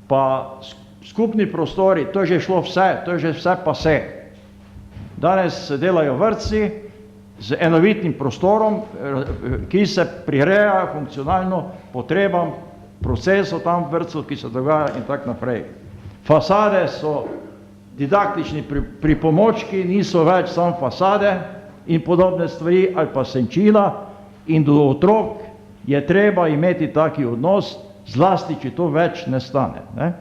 pa skupni prostori, to je že šlo vse, to je že vse pase. Danes se delajo vrtci z enovitnim prostorom, ki se prireja funkcionalno potrebam procesov tam vrtcev, ki se dogaja in tako naprej. Fasade so didaktični pripomočki, niso več samo fasade in podobne stvari ali pa senčila, in do otrok je treba imeti taki odnos, zlasti, če to več ne stane. Ne?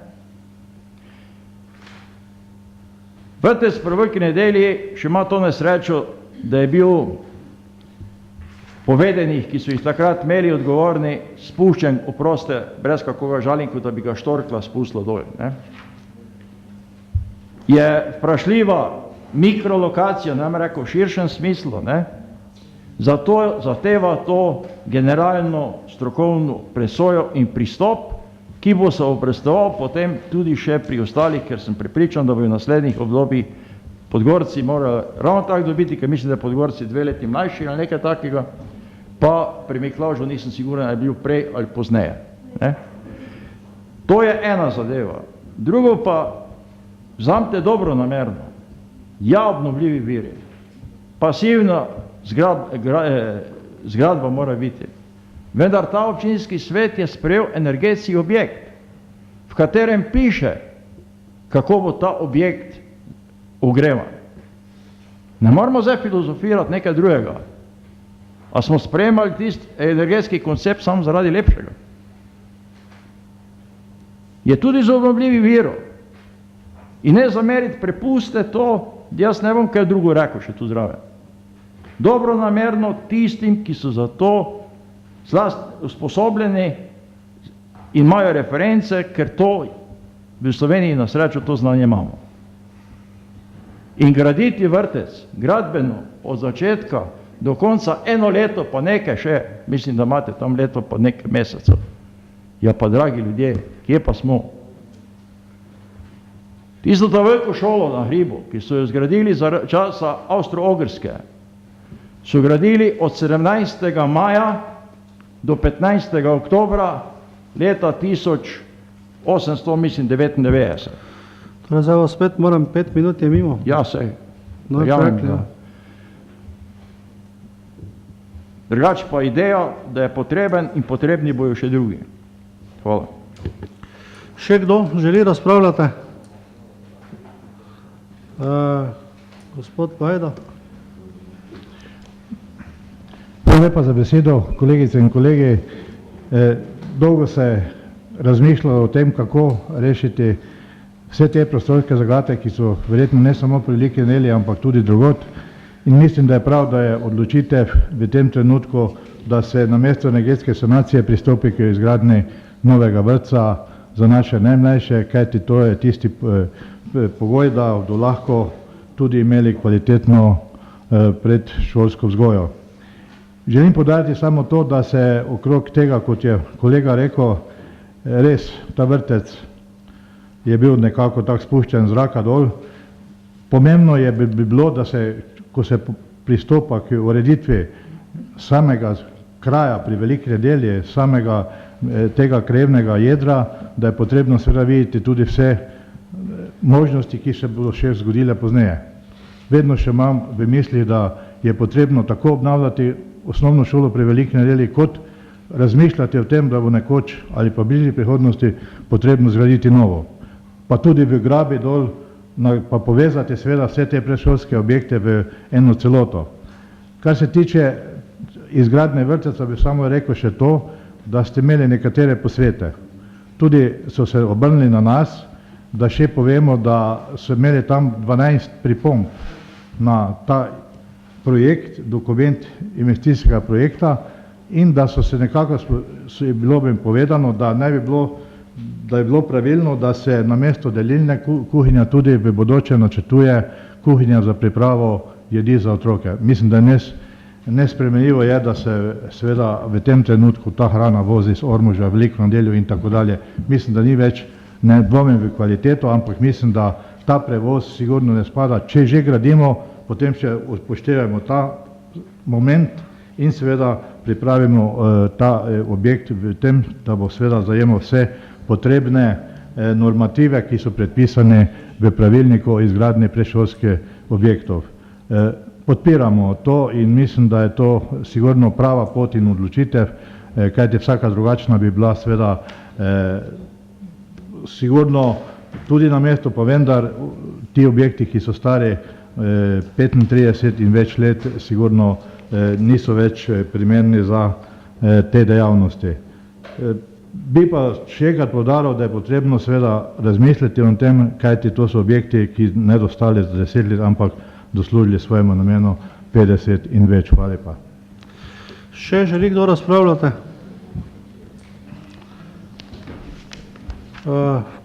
Vrtec pri Veliki nedelji še ima to nesrečo, da je bil povedenih, ki so jih takrat imeli odgovorni, spuščen, oproste, brez kakoga žalinku, da bi ga štorkla spustila dol. Ne? Je vprašljiva mikrolokacija, ne bom rekel v širšem smislu, ne? Zato zahteva to generalno strokovno presojo in pristop, ki bo se obrestoval potem tudi še pri ostalih, ker sem prepričan, da bo v naslednjih obdobjih Podgorci morali ravno tako dobiti, ker mislim, da Podgorci 2 leti mlajši ali nekaj takega, pa pri Miklavžu nisem siguren, ali je bil prej ali pozneje. Ne? To je ena zadeva. Drugo pa, vzamte dobro namerno, ja, obnovljivi viri, pasivna zgradba mora biti. Vendar ta občinski svet je sprejel energetski objekt, v katerem piše, kako bo ta objekt ogrevan. Ne moramo zdaj filozofirati nekaj drugega. A smo sprejemali tisti energetski koncept samo zaradi lepšega? Je tudi z obnovljivih virov. In ne zameriti, prepuste to, jaz ne bom kaj drugo rekel še tu zraven. Dobro namerno tistim, ki so za to usposobljeni in imajo reference, ker to v Sloveniji na srečo to znanje imamo. In graditi vrtec, gradbeno, od začetka do konca 1 leto, pa nekaj še, mislim, da imate tam leto pa nekaj mesecev. Ja pa, dragi ljudje, kje pa smo? Tisto ta veliko šolo na hribu, ki so jo zgradili za časa Avstro-Ogrske, so gradili od 17. maja do 15. oktobra leta 1899. Torej, zdaj vas spet moram 5 minut je mimo. Ja, sej. No, drugače pa ideja, da je potreben in potrebni bojo še drugi. Hvala. Še kdo želi razpravljati? Gospod Vajda. Hvala lepa za besedo, kolegice in kolegi. Dolgo se razmišljalo o tem, kako rešiti vse te prostorske zagate, ki so verjetno ne samo pri Veliki nedelji, ampak tudi drugod. In mislim, da je prav, da je odločitev v tem trenutku, da se namesto energetske sanacije pristopi k izgradnji novega vrtca za naše najmlajše, kajti to je tisti pogoj, da bodo lahko tudi imeli kvalitetno predšolsko vzgojo. Želim poudariti samo to, da se okrog tega, kot je kolega rekel, res ta vrtec je bil nekako tak spuščen zraka dol. Pomembno je bi bilo, da se, ko se pristopa k ureditvi samega kraja pri Veliki nedelji, samega tega krajevnega jedra, da je potrebno seveda videti tudi vse možnosti, ki se bodo še zgodile pozneje. Vedno še imam v misli, da je potrebno tako obnavljati osnovno šolo pri Veliki nedelji, kot razmišljati o tem, da bo nekoč ali pa bližnji prihodnosti potrebno zgraditi novo. Pa tudi v Grabi dol, pa povezati seveda vse te predšolske objekte v eno celoto. Kar se tiče izgradnje vrtcev, bi samo rekel še to, da ste imeli nekatere posvete. Tudi so se obrnili na nas, da še povemo, da so imeli tam 12 pripomb na ta projekt, dokument investicijskega projekta, in da so se nekako, je bilo bi povedano, da ne bi bilo, da je bilo pravilno, da se namesto delilne kuhinja tudi v bodoče načrtuje kuhinja za pripravo jedi za otroke. Mislim, da je nespremenljivo je, da se seveda v tem trenutku ta hrana vozi iz Ormoža, Veliko Nedeljo in tako dalje. Mislim, da ni več, ne dvomim v kvaliteto, ampak mislim, da ta prevoz sigurno ne spada. Če že gradimo, potem še upoštevajmo ta moment in seveda pripravimo ta objekt v tem, da bo seveda zajemal vse potrebne normative, ki so predpisane v pravilniku o izgradnji predšolskih objektov. Podpiramo to in mislim, da je to sigurno prava pot in odločitev, kajti vsaka drugačna bi bila seveda sigurno tudi na mestu, pa vendar ti objekti, ki so stari 35 in več let, sigurno niso več primerni za te dejavnosti. Bi pa še enkrat poudaril, da je potrebno seveda razmisliti o tem, kajti to so objekti, ki ne dostali za 10 let, ampak doslužili svojemu namenu 50 in več. Hvala lepa. Še želi kdo razpravljati?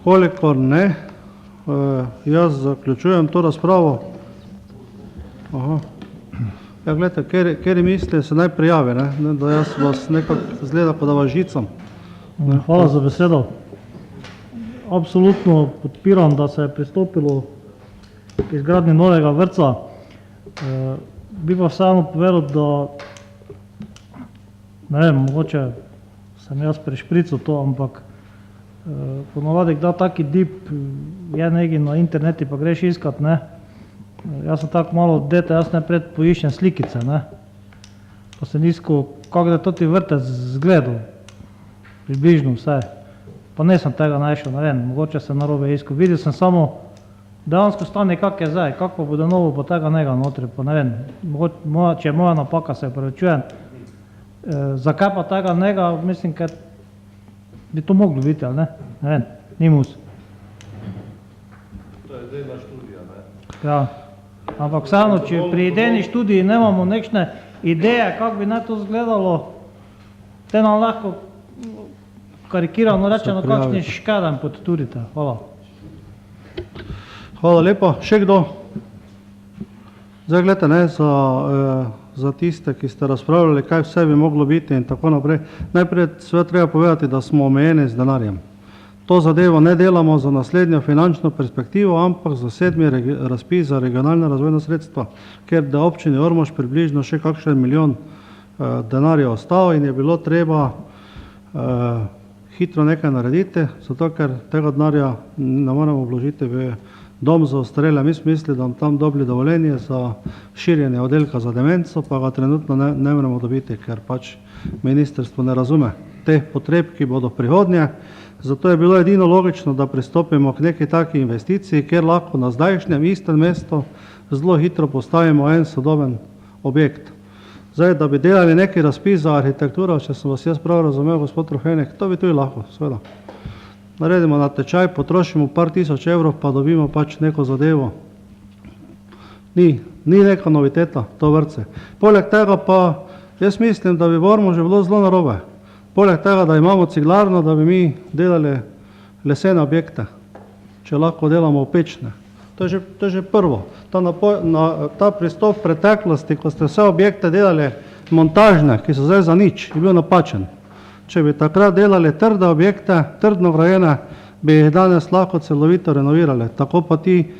Kolikor ne, jaz zaključujem to razpravo. Aha. Ja, gledajte, kjer misli se naj prijavi, ne, da jaz vas nekako zgleda, pa da vas žicam. Hvala za besedo. Absolutno podpiram, da se je pristopilo k izgradnji novega vrtca. Bi pa vseeno povedal, da ne vem, mogoče sem jaz prešprical to, ampak ponovadi, da taki dip je nekaj na interneti, pa greš iskat, ne. Jaz sem tako malo dete, jaz najprej poiščem slikice, ne. Pa sem iskal, kako da to ti vrtec zgledal, približno vse. Pa nisem tega našel, ne vem, mogoče sem narobe iskal. Videl sem samo dejansko stanje, kak je zdaj, kako pa bude novo, pa tega nega notri, pa ne vem, če je moja napaka, se opravičujem. Zakaj pa tega nega, mislim, ker bi to moglo biti, ali ne? Ne vem, ni mus. To je idejna študija, ne? Ja, ampak vseeno, če pri idejni študiji nemamo nekšne ideje, kako bi naj to izgledalo, te nam lahko karikirano rečeno, kakšni škadan podturite. Hvala. Hvala lepa. Še kdo? Zdaj, gledajte, ne, za tiste, ki ste razpravljali, kaj vse bi moglo biti in tako naprej. Najprej sve treba povedati, da smo omejeni z denarjem. To zadevo ne delamo za naslednjo finančno perspektivo, ampak za 7. razpis za regionalne razvojne sredstva, ker da občini Ormož približno še kakšen milijon denarja ostal in je bilo treba hitro nekaj narediti, zato ker tega denarja ne moremo vložiti v dom za ostarele. Mi smo mislili, da tam dobili dovoljenje za širjenje oddelka za demenco, pa ga trenutno ne moremo dobiti, ker pač ministrstvo ne razume teh potreb, ki bodo prihodnje. Zato je bilo edino logično, da pristopimo k neki taki investiciji, kjer lahko na zdajšnjem istem mestu zelo hitro postavimo en sodoben objekt. Zdaj, da bi delali neki razpis za arhitekturo, če sem vas jaz prav razumel, gospod Trohenek, to bi tudi lahko, seveda. Naredimo natečaj, potrošimo par tisoč evrov, pa dobimo pač neko zadevo. Ni neka noviteta, to vrtce. Poleg tega pa, jaz mislim, da bi v Ormožu bilo zelo narobe. Poleg tega, da imamo ciglarno, da bi mi delali lesene objekte, če lahko delamo pečne. To je že prvo. Ta pristop v preteklosti, ko ste vse objekte delali montažne, ki so zdaj za nič, je bil napačen. Če bi takrat delali trde objekte, trdno vrajene, bi jih danes lahko celovito renovirali. Tako pa ti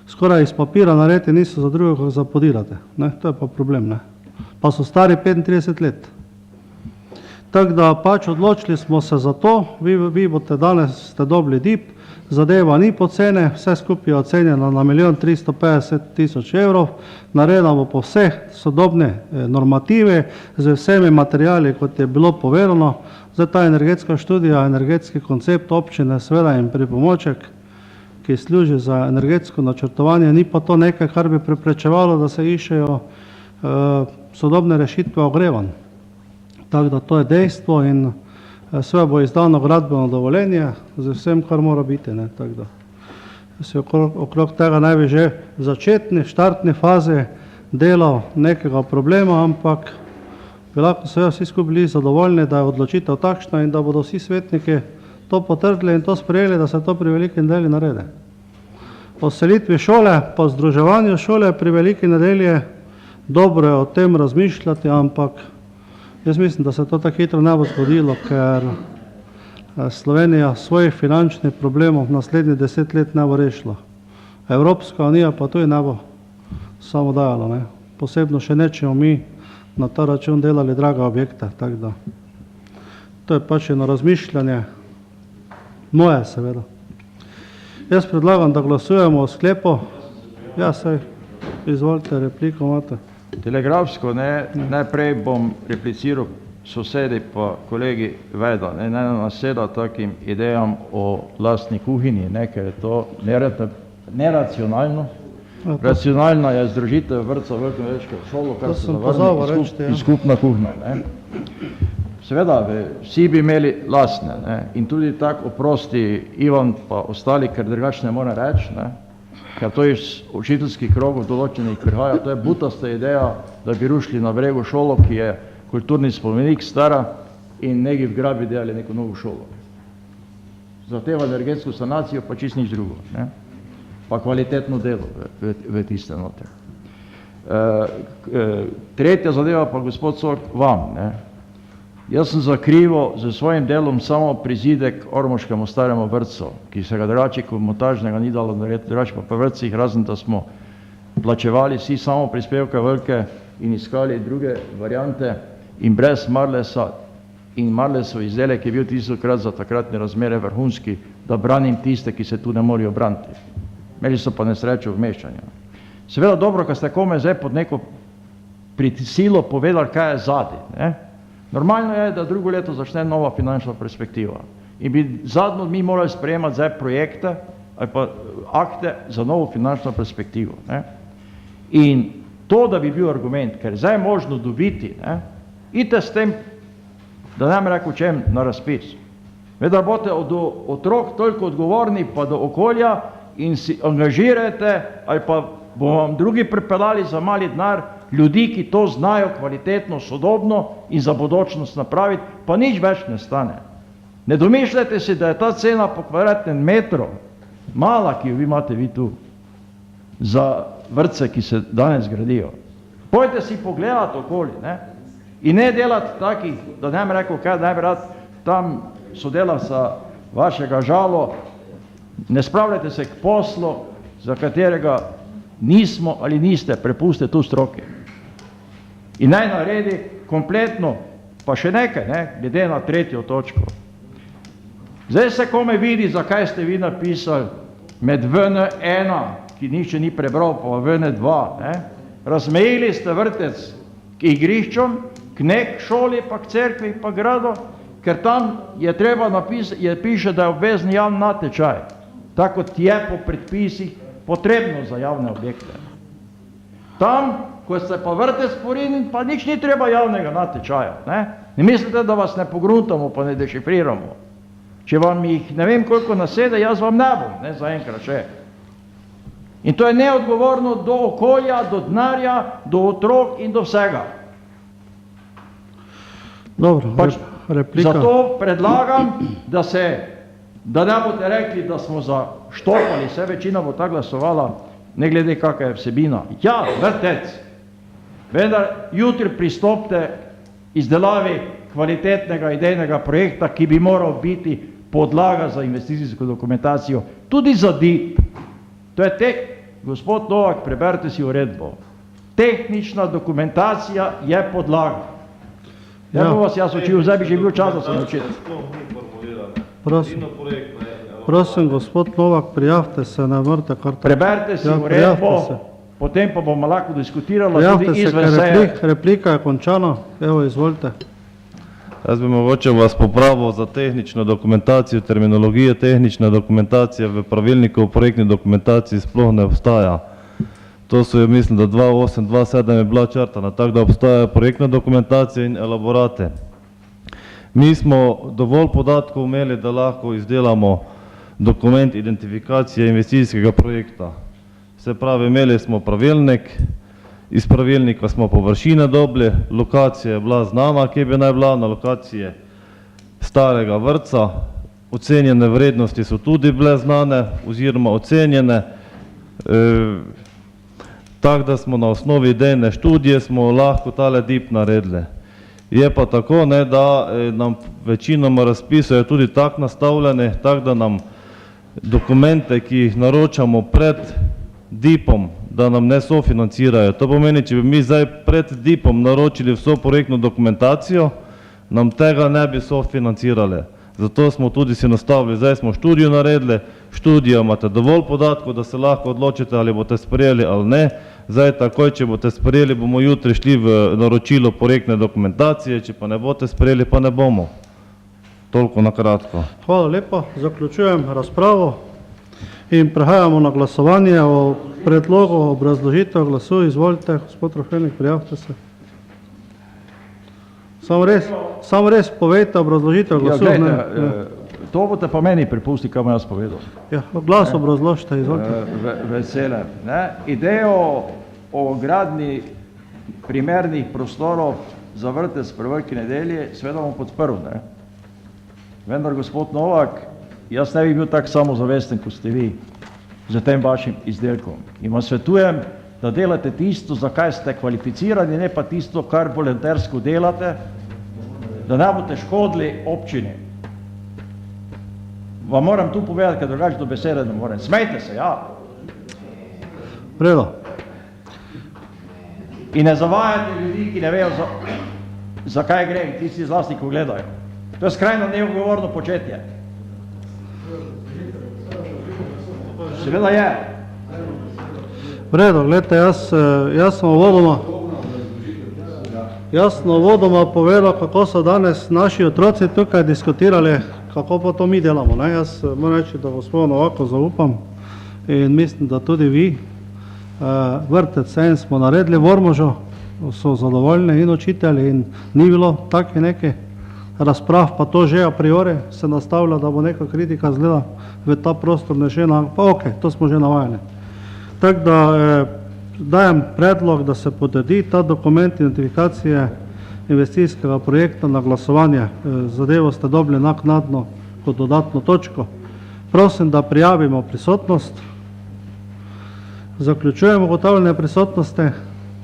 skoraj iz papira naredi niso za drugo, kako zapodirate. To je pa problem. Pa so stari 35 let. Tako da pač odločili smo se za to, vi boste danes ste dobili DIP, zadeva ni pocene, vse skupaj je ocenjeno na 1 350 000 evrov, naredimo po vseh sodobne normative z vsemi materijali, kot je bilo povedano. Zdaj ta energetska študija, energetski koncept občine, seveda in pripomoček, ki služi za energetsko načrtovanje, ni pa to nekaj, kar bi preprečevalo, da se iščejo sodobne rešitve ogrevanj. Tako da to je dejstvo in sve bo izdano gradbeno dovoljenje z vsem, kar mora biti. Tako da se okrog tega naj bi že v začetni, štartni fazi delal nekega problema, ampak bi lahko seveda vsi skupaj bili zadovoljni, da je odločitev takšna in da bodo vsi svetniki to potrdili in to sprejeli, da se to pri Veliki nedelji naredi. O selitvi šole, pa združevanju šole pri Veliki nedelji, dobro je o tem razmišljati, ampak jaz mislim, da se to tako hitro ne bo zgodilo, ker Slovenija svojih finančnih problemov v naslednjih 10 let ne bo rešila. Evropska unija pa tudi ne bo samo dajala, ne. Posebno še nečemo mi na ta račun delali drage objekte, tako da to je pač eno razmišljanje, moje seveda. Jaz predlagam, da glasujemo o sklepu. Ja, saj, izvolite, repliko imate. Telegrafsko, najprej bom repliciral sosedi pa kolegi Veda, ne naseda takim idejam o lastni kuhinji, ker je to neracionalno. Racionalna je združitev vrtca Veliko šolo, kar se zavrne in skupna kuhinja. Seveda, vsi bi imeli lastne in tudi tako oprosti Ivan pa ostali, ker drugače ne more reči, ker to iz učiteljskih krogov določenih prihaja, to je butasta ideja, da bi rušili na bregu šolo, ki je kulturni spomenik stara in neki v grabi delali neko novo šolo. Zahteva energetsko sanacijo pa čist nič drugo, pa kvalitetno delo v tiste noter. Tretja zadeva pa gospod Sork vam, jaz sem zakrival z svojim delom samo prizidek Ormoškemu staremu vrtcu, ki se ga drugače kot montažnega ni dalo narediti, drugače pa vrtcih, razen da smo plačevali vsi samo prispevke velike in iskali druge variante in brez Marlesa in Marlesov izdelek je bil tistokrat za takratne razmere vrhunski, da branim tiste, ki se tu ne morajo braniti. Imeli so pa nesrečo vmeščanja. Seveda dobro, ko ste kome zdaj pod neko prisilo povedali, kaj je zadnji. Normalno je, da drugo leto začne nova finančna perspektiva. In bi zadnjo mi morali sprejemati zdaj projekte ali pa akte za novo finančno perspektivo. In to, da bi bil argument, ker zdaj je možno dobiti, idite s tem, da ne bi rekel čem, na razpis. Da boste od otrok toliko odgovorni pa do okolja in si angažirajte ali pa bomo vam drugi pripeljali za mali denar ljudi, ki to znajo kvalitetno, sodobno in za bodočnost napraviti, pa nič več ne stane. Ne domišljajte si, da je ta cena po kvadratnem metru mala, ki jo vi imate vi tu, za vrtce, ki se danes gradijo. Pojte si pogledati okoli, in ne delati takih, da ne bi rekel, kaj ne bi rad tam sodelavca vašega žalo, ne spravljajte se k poslu, za katerega nismo ali niste, prepustite tu stroke. In naj naredi kompletno, pa še nekaj, glede na tretjo točko. Zdaj se kome vidi, zakaj ste vi napisali med VN1, ki nič ni prebral, pa VN2, razmejili ste vrtec k igriščom, k nek šoli, pa k cerkvi, pa gradu, ker tam je treba napisati, piše, da je obvezni javni natečaj, tako kot je po predpisih potrebno za javne objekte. Tam, ko ste pa vrtec porinili, pa nič ni treba javnega natečaja. Ne mislite, da vas ne pogruntamo, pa ne dešifriramo. Če vam jih ne vem koliko nasede, jaz vam ne bom, zaenkrat še. In to je neodgovorno do okolja, do denarja, do otrok in do vsega. Dobro, replika. Zato predlagam, da ne boste rekli, da smo zaštopali, vse večina bo ta glasovala, ne glede kakva je vsebina. Ja, vrtec, vendar jutri pristopite izdelavi kvalitetnega idejnega projekta, ki bi moral biti podlaga za investicijsko dokumentacijo, tudi za DIP. To je gospod Novak, preberite si uredbo. Tehnična dokumentacija je podlaga. Ja bom vas jaz učil, zdaj bi že bil čas, da se naučite. Prosim, gospod Novak, prijavite se, ne morate kar tako. Preberite si uredbo, potem pa bomo lahko diskutirali tudi izven seje. Replika je končana, evo, izvolite. Jaz bi mogoče vas popravil za tehnično dokumentacijo, terminologijo tehnična dokumentacija v pravilniku o projektni dokumentaciji sploh ne obstaja. To so, mislim, da 2008, 2007 je bila črtana, tako da obstajajo projektna dokumentacija in elaborate. Mi smo dovolj podatkov imeli, da lahko izdelamo dokument identifikacije investicijskega projekta. Se pravi, imeli smo pravilnik Iz pravilnika smo površine dobili, lokacija je bila znana, kje bi naj bila, na lokaciji starega vrtca, ocenjene vrednosti so tudi bile znane oziroma ocenjene, tako da smo na osnovi idejne študije smo lahko tale DIP naredili. Je pa tako, ne, da nam večinoma razpisov je tudi tako nastavljeni, tako da nam dokumente, ki jih naročamo pred DIP-om, da nam ne sofinancirajo. To pomeni, če bi mi zdaj pred DIP-om naročili vso projektno dokumentacijo, nam tega ne bi sofinancirali. Zato smo tudi si nastavili, zdaj smo študijo naredili, študijo imate dovolj podatkov, da se lahko odločite, ali boste sprejeli ali ne. Zdaj takoj, če boste sprejeli, bomo jutri šli v naročilo projektne dokumentacije, če pa ne boste sprejeli, pa ne bomo. Toliko na kratko. Hvala lepa, zaključujem razpravo in prehajamo na glasovanje o predlogu obrazložitev glasu. Izvolite, gospod Rofelnik, prijavite se. Samo res povejte obrazložitev glasu. To boste pa meni prepusti, kaj bom jaz povedal. Ja, glas obrazložite, izvolite. Vesele. Idejo o gradnji primernih prostorov za vrtec pri Veliki nedelji seveda bom podprl. Vendar, gospod Novak, jaz ne bi bil tak samozavesten, kot ste vi, za tem vašim izdelkom. In vam svetujem, da delate tisto, za kaj ste kvalificirani, ne pa tisto, kar volontersko delate, da ne boste škodili občini. Vam moram tu povedati, ker drugače do besede ne morem. Smejte se, ja. Vredo. In ne zavajate ljudi, ki ne vejo, za kaj gre, in tisti zlasti, ko gledajo. To je skrajno neodgovorno početje. Seveda je. Vredo, gledajte, jaz sem uvodoma povedal, kako so danes naši otroci tukaj diskutirali, kako pa to mi delamo. Jaz moram reči, da gospodu Novaku zaupam in mislim, da tudi vi. Vrtec en smo naredili v Ormožu, so zadovoljni in učitelji in ni bilo take neke razprav, pa to že a priori se nastavlja, da bo neka kritika zgleda v ta prostor nešena, pa ok, to smo že navajeni. Tako da dajem predlog, da se potrdi ta dokument identifikacije investicijskega projekta na glasovanje. Zadevo ste dobili naknadno kot dodatno točko. Prosim, da prijavimo prisotnost. Zaključujemo ugotavljanje prisotnosti.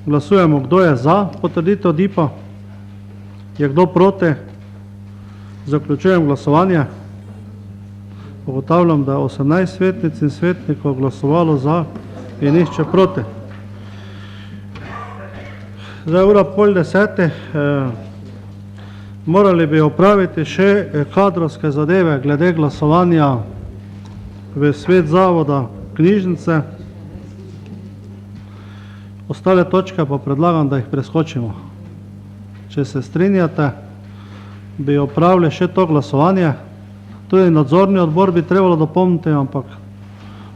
Glasujemo, kdo je za potrditev DIP-a. Je kdo proti? Zaključujem glasovanje. Ugotavljam, da je 18 svetnic in svetnikov glasovalo za in nihče proti. Zdaj ura 9:30. Morali bi opraviti še kadrovske zadeve glede glasovanja v svet zavoda knjižnice. Ostale točke pa predlagam, da jih preskočimo. Če se strinjate, bi opravili še to glasovanje. Tudi nadzorni odbor bi trebalo dopolniti, ampak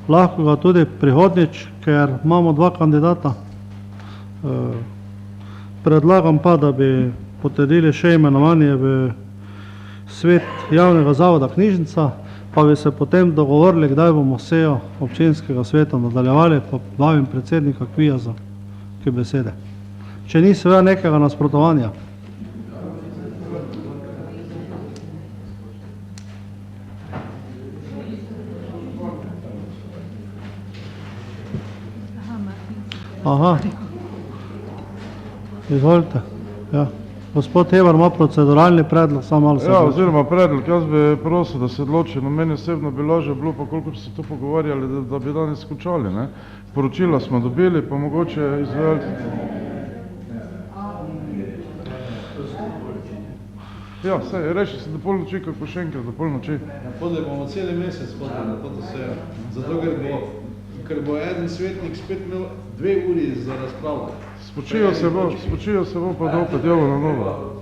lahko ga tudi prihodnjič, ker imamo dva kandidata. Predlagam pa, da bi potrdili še imenovanje v svet javnega zavoda knjižnica, pa bi se potem dogovorili, kdaj bomo sejo občinskega sveta nadaljevali, pa vabim predsednika Kvijaza k besede. Če ni seveda nekega nasprotovanja. Aha. Izvolite. Ja. Gospod Hebar ima proceduralni predlog, samo malo se odloči. Ja, oziroma predlog, jaz bi prosil, da se odloči. No, meni osebno bi lažje bilo, pa koliko se tu pogovarjali, da bi danes končali. Poročila smo dobili, pa mogoče izvajalci. Ja, sej, reči se do polnoči, kako še enkrat, do polnoči. Podaj bomo celi mesec podali na to sejo, zato ker bo eden svetnik spet imel 2 uri za razpravo. Spočijo se bo pa opet jovo na novo.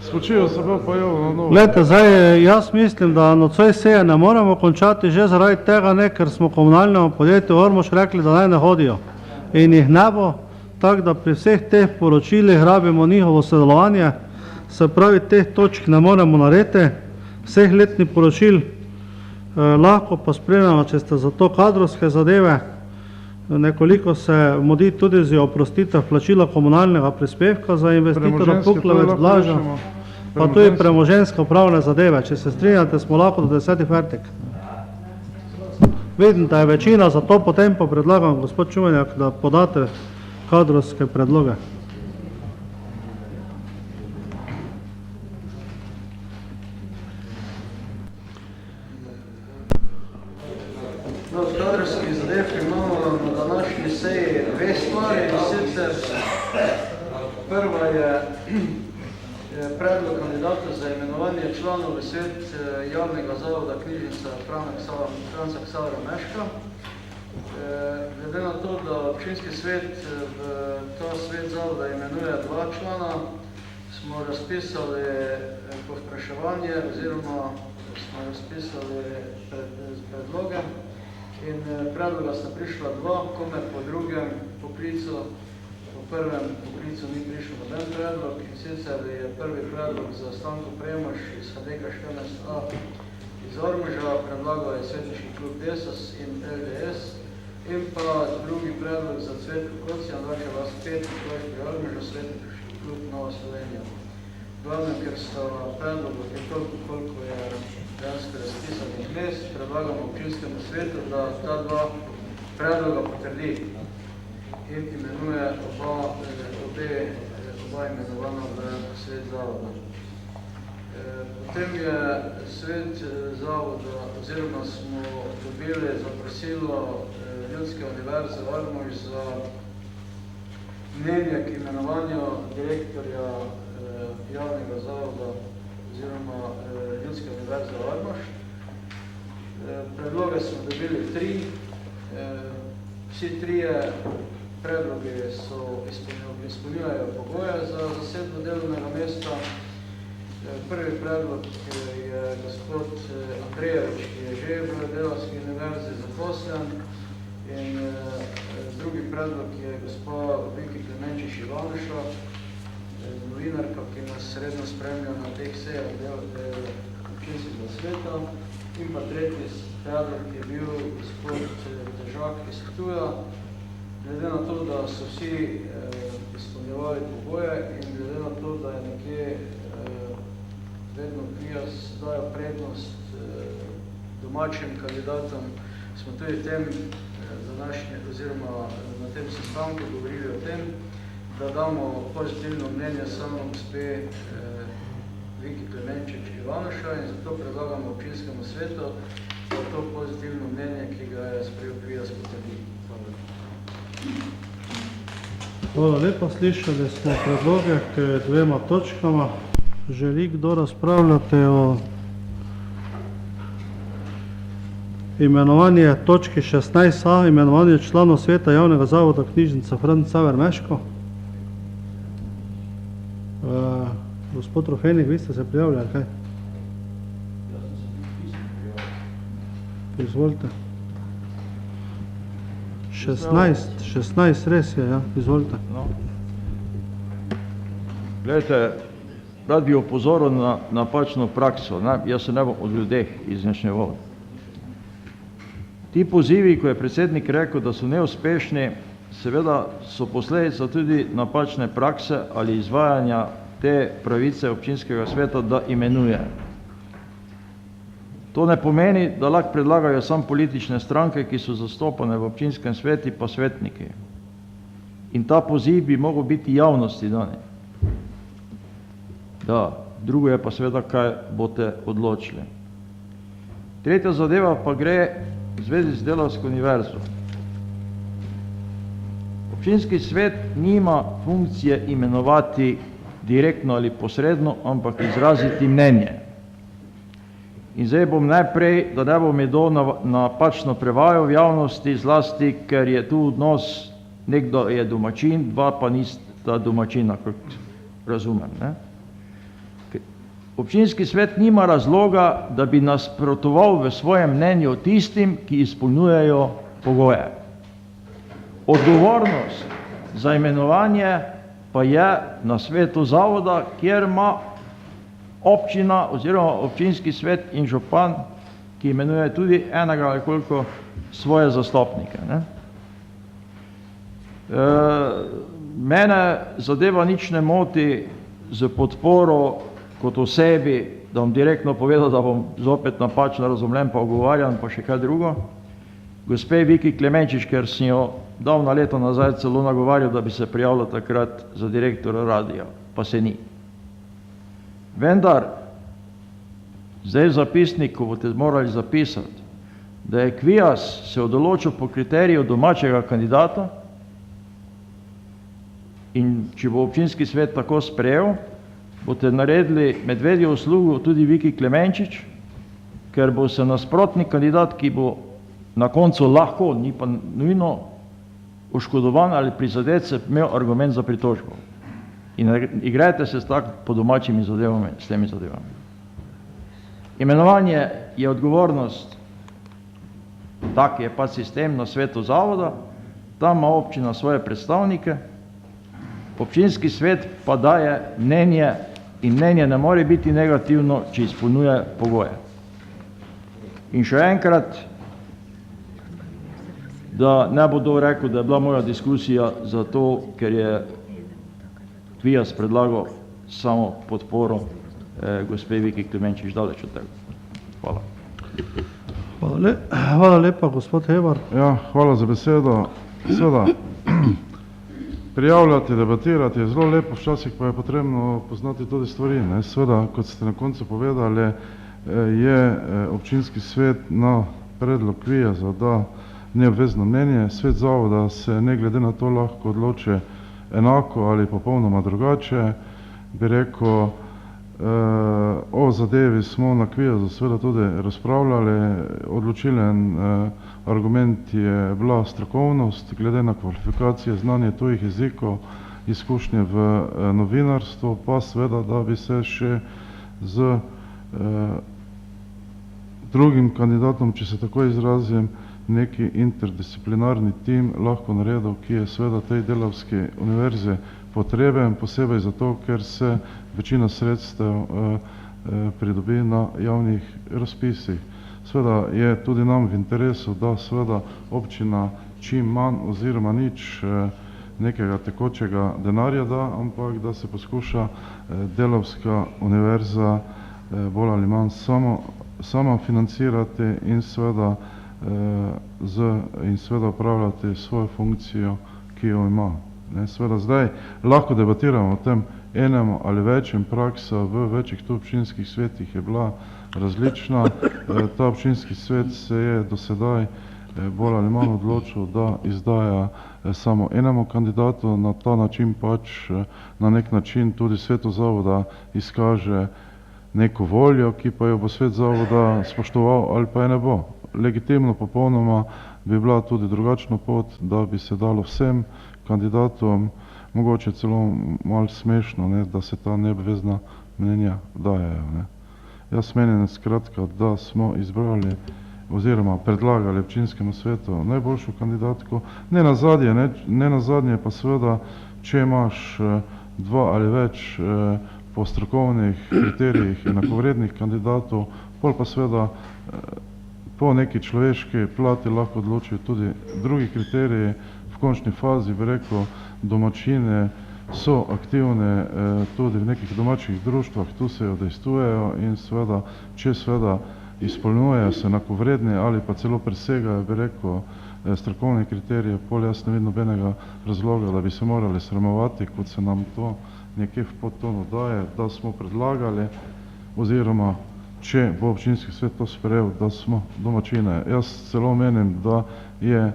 Spočijo se bo pa jovo na novo. Glejte, zdaj jaz mislim, da nocoj seje ne moremo končati že zaradi tega, ker smo komunalnemu podjetju Ormož rekli, da naj ne hodijo. In jih ne bo, tako da pri vseh teh poročilih rabimo njihovo sodelovanje, se pravi, teh točk ne moremo narediti, vseh letnih poročil lahko pa spremljamo, če ste za to kadrovske zadeve, Nekoliko se mudi tudi z oprostitev plačila komunalnega prispevka za investitora Premoženjske, to Puklovec lahko Blaža, rešimo. pa tudi premoženjske upravne zadeve. Če se strinjate, smo lahko do 10. fertik. Vidim, da je večina, zato potem pa predlagam, gospod Čumenjak, da podate kadrovske predloge. No, od kadrovskih zadev imamo na današnji seji dve stvari, sicer prva je predlog kandidata za imenovanje članov v svet javnega zavoda knjižnica Franca Ksavra Meška. Glede na to, da občinski svet v ta svet zavoda imenuje 2 člana, smo razpisali povpraševanje oziroma smo razpisali predloge. In predloga sta prišla 2, kome po drugem poklicu, po prvem poklicu ni prišel noben predlog, in sicer je prvi predlog za Stanko Premož iz HDK 14A iz Ormoža, predlagal je Svetniški klub Desos in LDS, in pa drugi predlog za Cvetko Kocijan, Dače vas 5, Kloš pri Ormožu, Svetniški klub Nova Slovenija. Glavnem, ker sta predlogov je toliko, koliko je dejansko razpisanih mest, predlagamo občinskemu svetu, da ta 2 predloga potrdi in imenuje oba imenovana v svet zavoda. Potem je svet zavoda, oziroma smo dobili zaprosilo Ljudske univerze Ormož za mnenje k imenovanju direktorja javnega zavoda oziroma Ljudske univerze Ormož. Predloge smo dobili 3. Vsi 3 predlogi izpolnjujejo pogoje za zasedbo delovnega mesta. Prvi predlog je gospod Andrejevič, ki je že v Delavski univerzi zaposlen, in drugi predlog je gospod Viki Klemenčič Ivanuša, novinarka, ki nas sredno spremlja na teh sejah občinskega sveta, in pa tretji predlog je bil gospod Težak iz Ptuja. Glede na to, da so vsi izpolnjevali pogoje in glede na to, da je nekje vedno PIAS dajo prednost domačim kandidatom, smo tudi tem današnje, oziroma na tem sestanku govorili o tem, da damo pozitivno mnenje samo gospe Viki Klemenčič Ivanuša, in zato predlagamo občinskemu svetu, da to pozitivno mnenje, ki ga je sprejel PIAS, potrdi. Hvala lepa, slišali smo predloge k 2 točkama. Želi kdo razpravljati o imenovanje točki 16a, imenovanje članov sveta javnega zavoda knjižnica Franc Ksaver Meško? Gospod Rofenik, vi ste se prijavljali, kaj? Izvolite. 16, res je, ja, izvolite. No. Glejte, rad bi opozoril na napačno prakso, ne? Jaz se ne bom od ljudeh iznešneval. Ti pozivi, ko je predsednik rekel, da so neuspešni, seveda so posledica tudi napačne prakse ali izvajanja te pravice občinskega sveta, da imenuje. To ne pomeni, da lahko predlagajo samo politične stranke, ki so zastopane v občinskem sveti, pa svetniki. In ta poziv bi mogel biti javnosti dani. Da, drugo je pa seveda, kaj boste odločili. Tretja zadeva pa gre v zvezi z Delavsko univerzo. Občinski svet nima funkcije imenovati direktno ali posredno, ampak izraziti mnenje. In zdaj bom najprej, da ne bom kdo napačno prevajal v javnosti, zlasti, ker je tu odnos, nekdo je domačin, 2 pa nista domačina, kot razumem. Ne? Občinski svet nima razloga, da bi nasprotoval v svojem mnenju tistim, ki izpolnjujejo pogoje. Odgovornost za imenovanje pa je na svetu zavoda, kjer ima občina oziroma občinski svet in župan, ki imenuje tudi enega ali koliko svoje zastopnike. Ne? Mene zadeva nič ne moti z podporo kot osebi, da bom direktno povedal, da bom zopet napačno razumljen, pa ogovarjan, pa še kaj drugo. Gospe Viki Klemenčič, ker sem jo davna leta nazaj celo nagovarjal, da bi se prijavila takrat za direktora radija, pa se ni. Vendar, zdaj v zapisniku boste morali zapisati, da je Kvias se odločil po kriteriju domačega kandidata in če bo občinski svet tako sprejel, boste naredili medvedjo uslugo tudi Viki Klemenčič, ker bo se nasprotni kandidat, ki bo na koncu lahko, ni pa nujno oškodovan ali prizadet, se imel argument za pritožbo. In igrajte se tako po domačimi zadevami, s temi zadevami. Imenovanje je odgovornost, tak je pa sistem na svetu zavoda, tam ima občina svoje predstavnike, občinski svet pa daje mnenje in mnenje ne more biti negativno, če izpolnjuje pogoje. In še enkrat, da ne bo kdo rekel, da je bila moja diskusija zato, ker je Kvias predlagal samo podporo gospe Viki Klemenčič, daleč od tega. Hvala. Hvala lepa, gospod Hebar. Ja, hvala za besedo. Seveda, prijavljati, debatirati je zelo lepo, včasih pa je potrebno poznati tudi stvari. Seveda, kot ste na koncu povedali, je občinski svet na predlog Kviasa da neobvezno mnenje. Svet zavoda se ne glede na to lahko odloči enako ali popolnoma drugače. Bi rekel, o zadevi smo na Kviasu seveda tudi razpravljali. Odločilen argument je bila strokovnost, glede na kvalifikacije, znanje tujih jezikov, izkušnje v novinarstvu, pa seveda, da bi se še z drugim kandidatom, če se tako izrazim, neki interdisciplinarni tim lahko naredil, ki je seveda tej delavski univerzi potreben, posebej zato, ker se večina sredstev pridobi na javnih razpisih. Seveda je tudi nam v interesu, da seveda občina čim manj oziroma nič nekega tekočega denarja da, ampak da se poskuša delavska univerza bolj ali manj sama financirati in seveda upravljati svojo funkcijo, ki jo ima. Seveda zdaj lahko debatiramo o tem enem ali večjem, praksa v večjih tu občinskih svetih je bila različna. Ta občinski svet se je do sedaj bolj ali manj odločil, da izdaja samo enemu kandidatu, na ta način pač na nek način tudi svetu zavoda izkaže neko voljo, ki pa jo bo svet zavoda spoštoval ali pa je ne bo. Legitimno popolnoma bi bila tudi drugačna pot, da bi se dalo vsem kandidatom, mogoče celo malo smešno, da se ta neobvezna mnenja dajejo. Jaz menim skratka, da smo izbrali oziroma predlagali občinskemu svetu najboljšo kandidatko. Ne nazadnje pa seveda, če imaš dva ali več po strokovnih kriterijih enakovrednih kandidatov, pol pa seveda po neki človeški plati lahko odločijo tudi drugi kriteriji. V končni fazi bi rekel, domačine so aktivne tudi v nekih domačih društvah, tu se udejstvujejo in seveda, če seveda izpolnjujejo se enakovredni ali pa celo presegajo, bi rekel, strokovne kriterije, pol jaz ne vidim nobenega razloga, da bi se morali sramovati, kot se nam to nekje v podtonu daje, da smo predlagali oziroma če bo občinski svet to sprejel, da smo domačine. Jaz celo menim, da je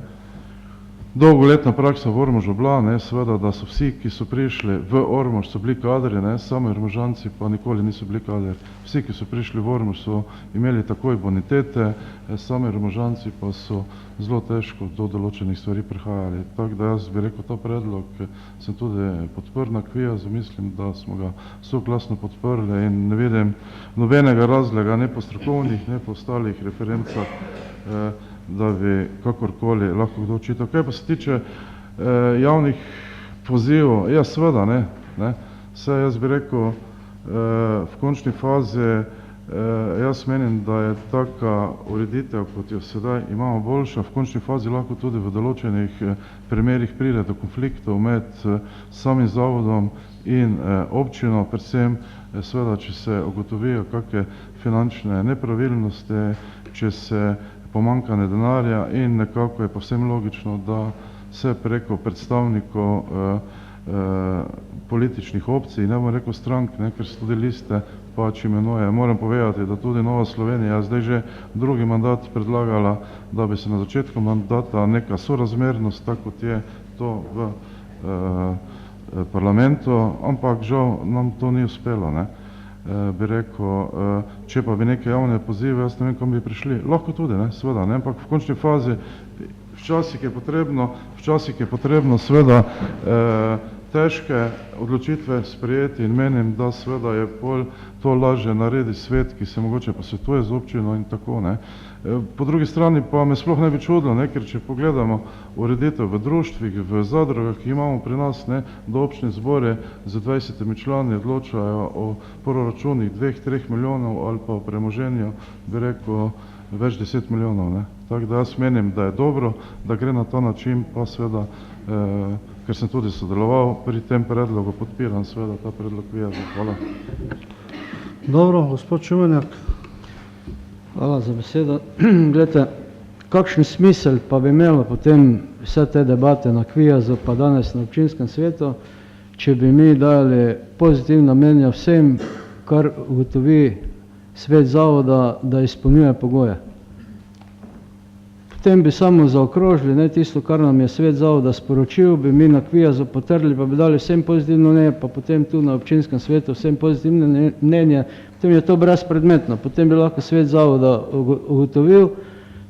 dolgoletna praksa v Ormožu bila, seveda, da so vsi, ki so prišli v Ormož, so bili kadri, sami Ormožanci pa nikoli niso bili kadri. Vsi, ki so prišli v Ormož, so imeli takoj bonitete, sami Ormožanci pa so zelo težko do določenih stvari prihajali. Tako da jaz bi rekel, ta predlog sem tudi podprl na Kviasu, mislim, da smo ga soglasno podprli in ne vidim nobenega razloga, ne po strokovnih, ne po ostalih referencah, da bi kakorkoli lahko kdo očital. Kaj pa se tiče javnih pozivov, seveda, saj jaz bi rekel, v končni fazi Jaz menim, da je taka ureditev, kot jo sedaj imamo, boljša. V končni fazi lahko tudi v določenih primerih pride do konfliktov med samim zavodom in občino, predvsem seveda, če se ugotovijo kakšne finančne nepravilnosti, če se pomanjkanje denarja in nekako je povsem logično, da se preko predstavnikov političnih opcij, ne bom rekel strank, ker so tudi liste pač imenuje. Moram povedati, da tudi Nova Slovenija zdaj že drugi mandat predlagala, da bi se na začetku mandata neka sorazmernost, tako kot je to v parlamentu, ampak žal nam to ni uspelo. Bi rekel, če pa bi neke javne pozive, jaz ne vem, kam bi prišli. Lahko tudi, seveda, ampak v končni fazi včasih je potrebno seveda težke odločitve sprejeti in menim, da seveda je pol to lažje naredi svet, ki se mogoče posvetuje z občino in tako. Po drugi strani pa me sploh ne bi čudilo, ker če pogledamo ureditev v društvih, v zadrugah, ki imamo pri nas, da občni zbori z 20 člani odločajo o proračunih 2-3 milijonov ali pa o premoženju, bi rekel, več 10 milijonov. Tako da jaz menim, da je dobro, da gre na ta način, pa seveda, ker sem tudi sodeloval pri tem predlogu, podpiram seveda ta predlog Kviaza. Hvala. Dobro, gospod Šumenjak. Hvala za besedo. Glejte, kakšen smisel pa bi imelo potem vse te debate na Kviazu pa danes na občinskem svetu, če bi mi dali pozitivna mnenja vsem, kar ugotovi svet zavoda, da izpolnjuje pogoje. Potem bi samo zaokrožili, tisto, kar nam je svet zavoda sporočil, bi mi na Kviazu potrdili, pa bi dali vsem pozitivno mnenje, pa potem tu na občinskem svetu vsem pozitivno mnenje, potem je to brezpredmetno. Potem bi lahko svet zavoda ugotovil,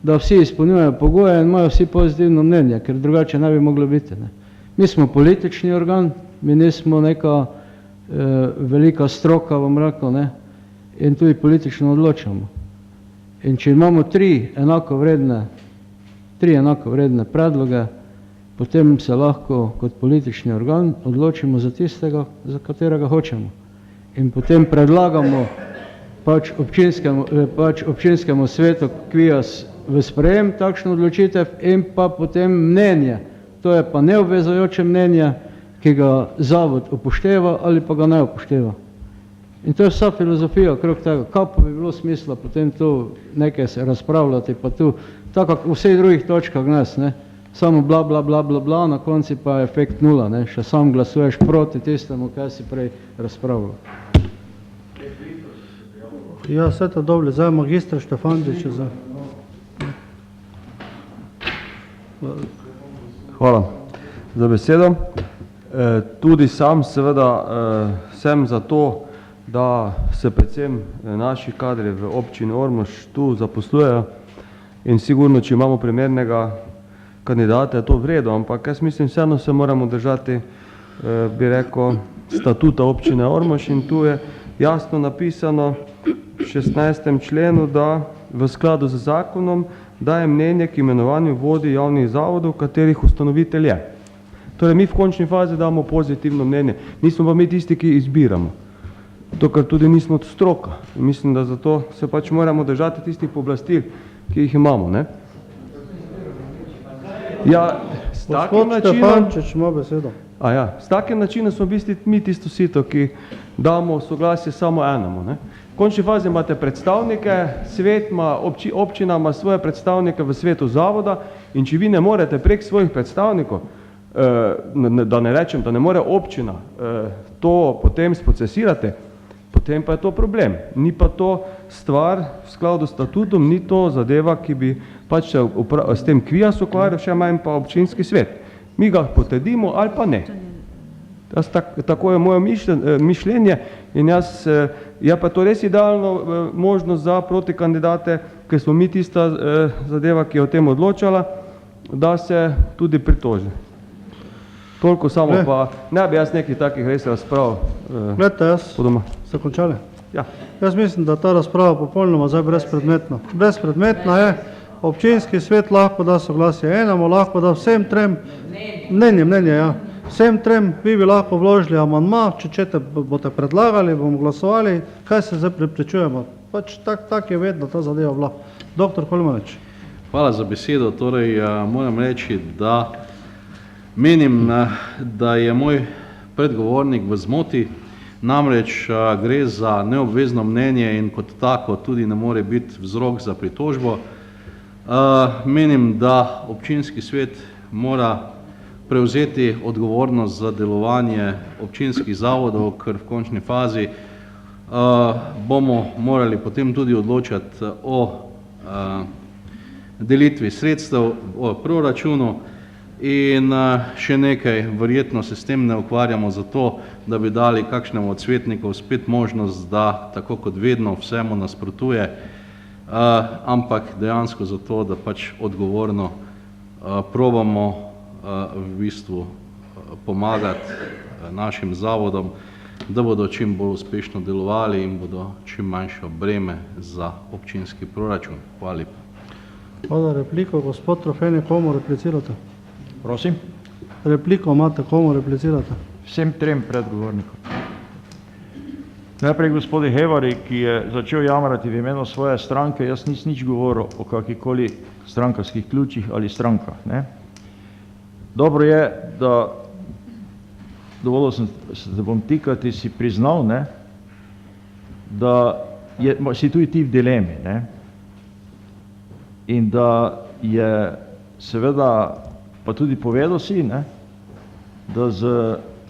da vsi izpolnjujejo pogoje in imajo vsi pozitivno mnenje, ker drugače ne bi moglo biti. Mi smo politični organ, mi nismo neka velika stroka, bom rekel, in tudi politično odločamo. In če imamo tri enako vredne predloge, potem se lahko kot politični organ odločimo za tistega, za katerega hočemo. In potem predlagamo pač občinskemu svetu Kviaz v sprejem takšno odločitev in pa potem mnenje. To je pa neobvezujoče mnenje, ki ga zavod upošteva ali pa ga ne upošteva. In to je vsa filozofija okrog tega. Kaj pa bi bilo smisla potem tu nekaj se razpravljati, pa tu, tako v vseh drugih točkah nas, samo bla, bla, bla, bla, bla, na konci pa je efekt nula, še sam glasuješ proti tistemu, kaj si prej razpravljal. Ja, vse to dobro, zdaj magistra Štefandiča za... Hvala za besedo. Tudi sam seveda sem za to, da se predvsem naši kadri v občini Ormož tu zaposlujejo in sigurno, če imamo primernega kandidata, je to v redu, ampak jaz mislim, vseeno se moramo držati, bi rekel, statuta občine Ormož in tu je jasno napisano v 16. členu, da v skladu z zakonom daje mnenje k imenovanju vodij javnih zavodov, katerih ustanovitelj je. Torej, mi v končni fazi damo pozitivno mnenje, nismo pa mi tisti, ki izbiramo. To, kar tudi nismo stroka. Mislim, da zato se pač moramo držati tistih pooblastil, ki jih imamo. Ja, s takim načinom... S takim načinom smo bili mi tisto sito, ki damo soglasje samo enemu. V končni fazi imate predstavnike, svet ima, občina ima svoje predstavnike v svetu zavoda in če vi ne morete prek svojih predstavnikov, da ne rečem, da ne more občina to potem sprocesirati, potem pa je to problem. Ni pa to stvar v skladu s statutom, ni to zadeva, ki bi pač se s tem Kviaz ukvarjal, še manj pa občinski svet. Mi ga potrdimo ali pa ne. Tako je moje mišljenje in je pa to res idealno možnost za protikandidate, ker smo mi tista zadeva, ki je o tem odločala, da se tudi pritoži. Toliko samo pa, ne bi jaz nekih takih res razprav podoma. Ste končali? Ja. Jaz mislim, da ta razprava popolnoma zdaj brezpredmetna. Brezpredmetna je, občinski svet lahko da soglasje enemu, lahko da vsem trem, mnenje, ja. Vsem trem, vi bi lahko vložili amandma, če boste predlagali, bomo glasovali, kaj se zdaj prepričujemo. pač tak je vedno ta zadeva bila. Doktor Kolmanič. Hvala za besedo. Torej, moram reči, da menim, da je moj predgovornik v zmoti, namreč gre za neobvezno mnenje in kot tako tudi ne more biti vzrok za pritožbo. Menim, da občinski svet mora prevzeti odgovornost za delovanje občinskih zavodov, ker v končni fazi bomo morali potem tudi odločati o delitvi sredstev, o proračunu in še nekaj, verjetno se s tem ne ukvarjamo zato, da bi dali kakšnemu od svetnikov spet možnost, da tako kot vedno vsemu nasprotuje, ampak dejansko zato, da pač odgovorno probamo v bistvu pomagati našim zavodom, da bodo čim bolj uspešno delovali in bodo čim manjše breme za občinski proračun. Hvala lepa. Hvala repliko, gospod Trofeni, komu replicirate? Prosim? Repliko imate, komu replicirate? Vsem trem predgovornikom. Najprej gospodi Hevari, ki je začel jamrati v imenu svoje stranke, jaz nisem nič govoril o kakikoli strankarskih ključih ali strankah. Ne? Dobro je, da dovolil sem, da bom tikati, si priznal, ne, da si tudi ti v dilemi, ne, in da je seveda, pa tudi povedal si, ne, da z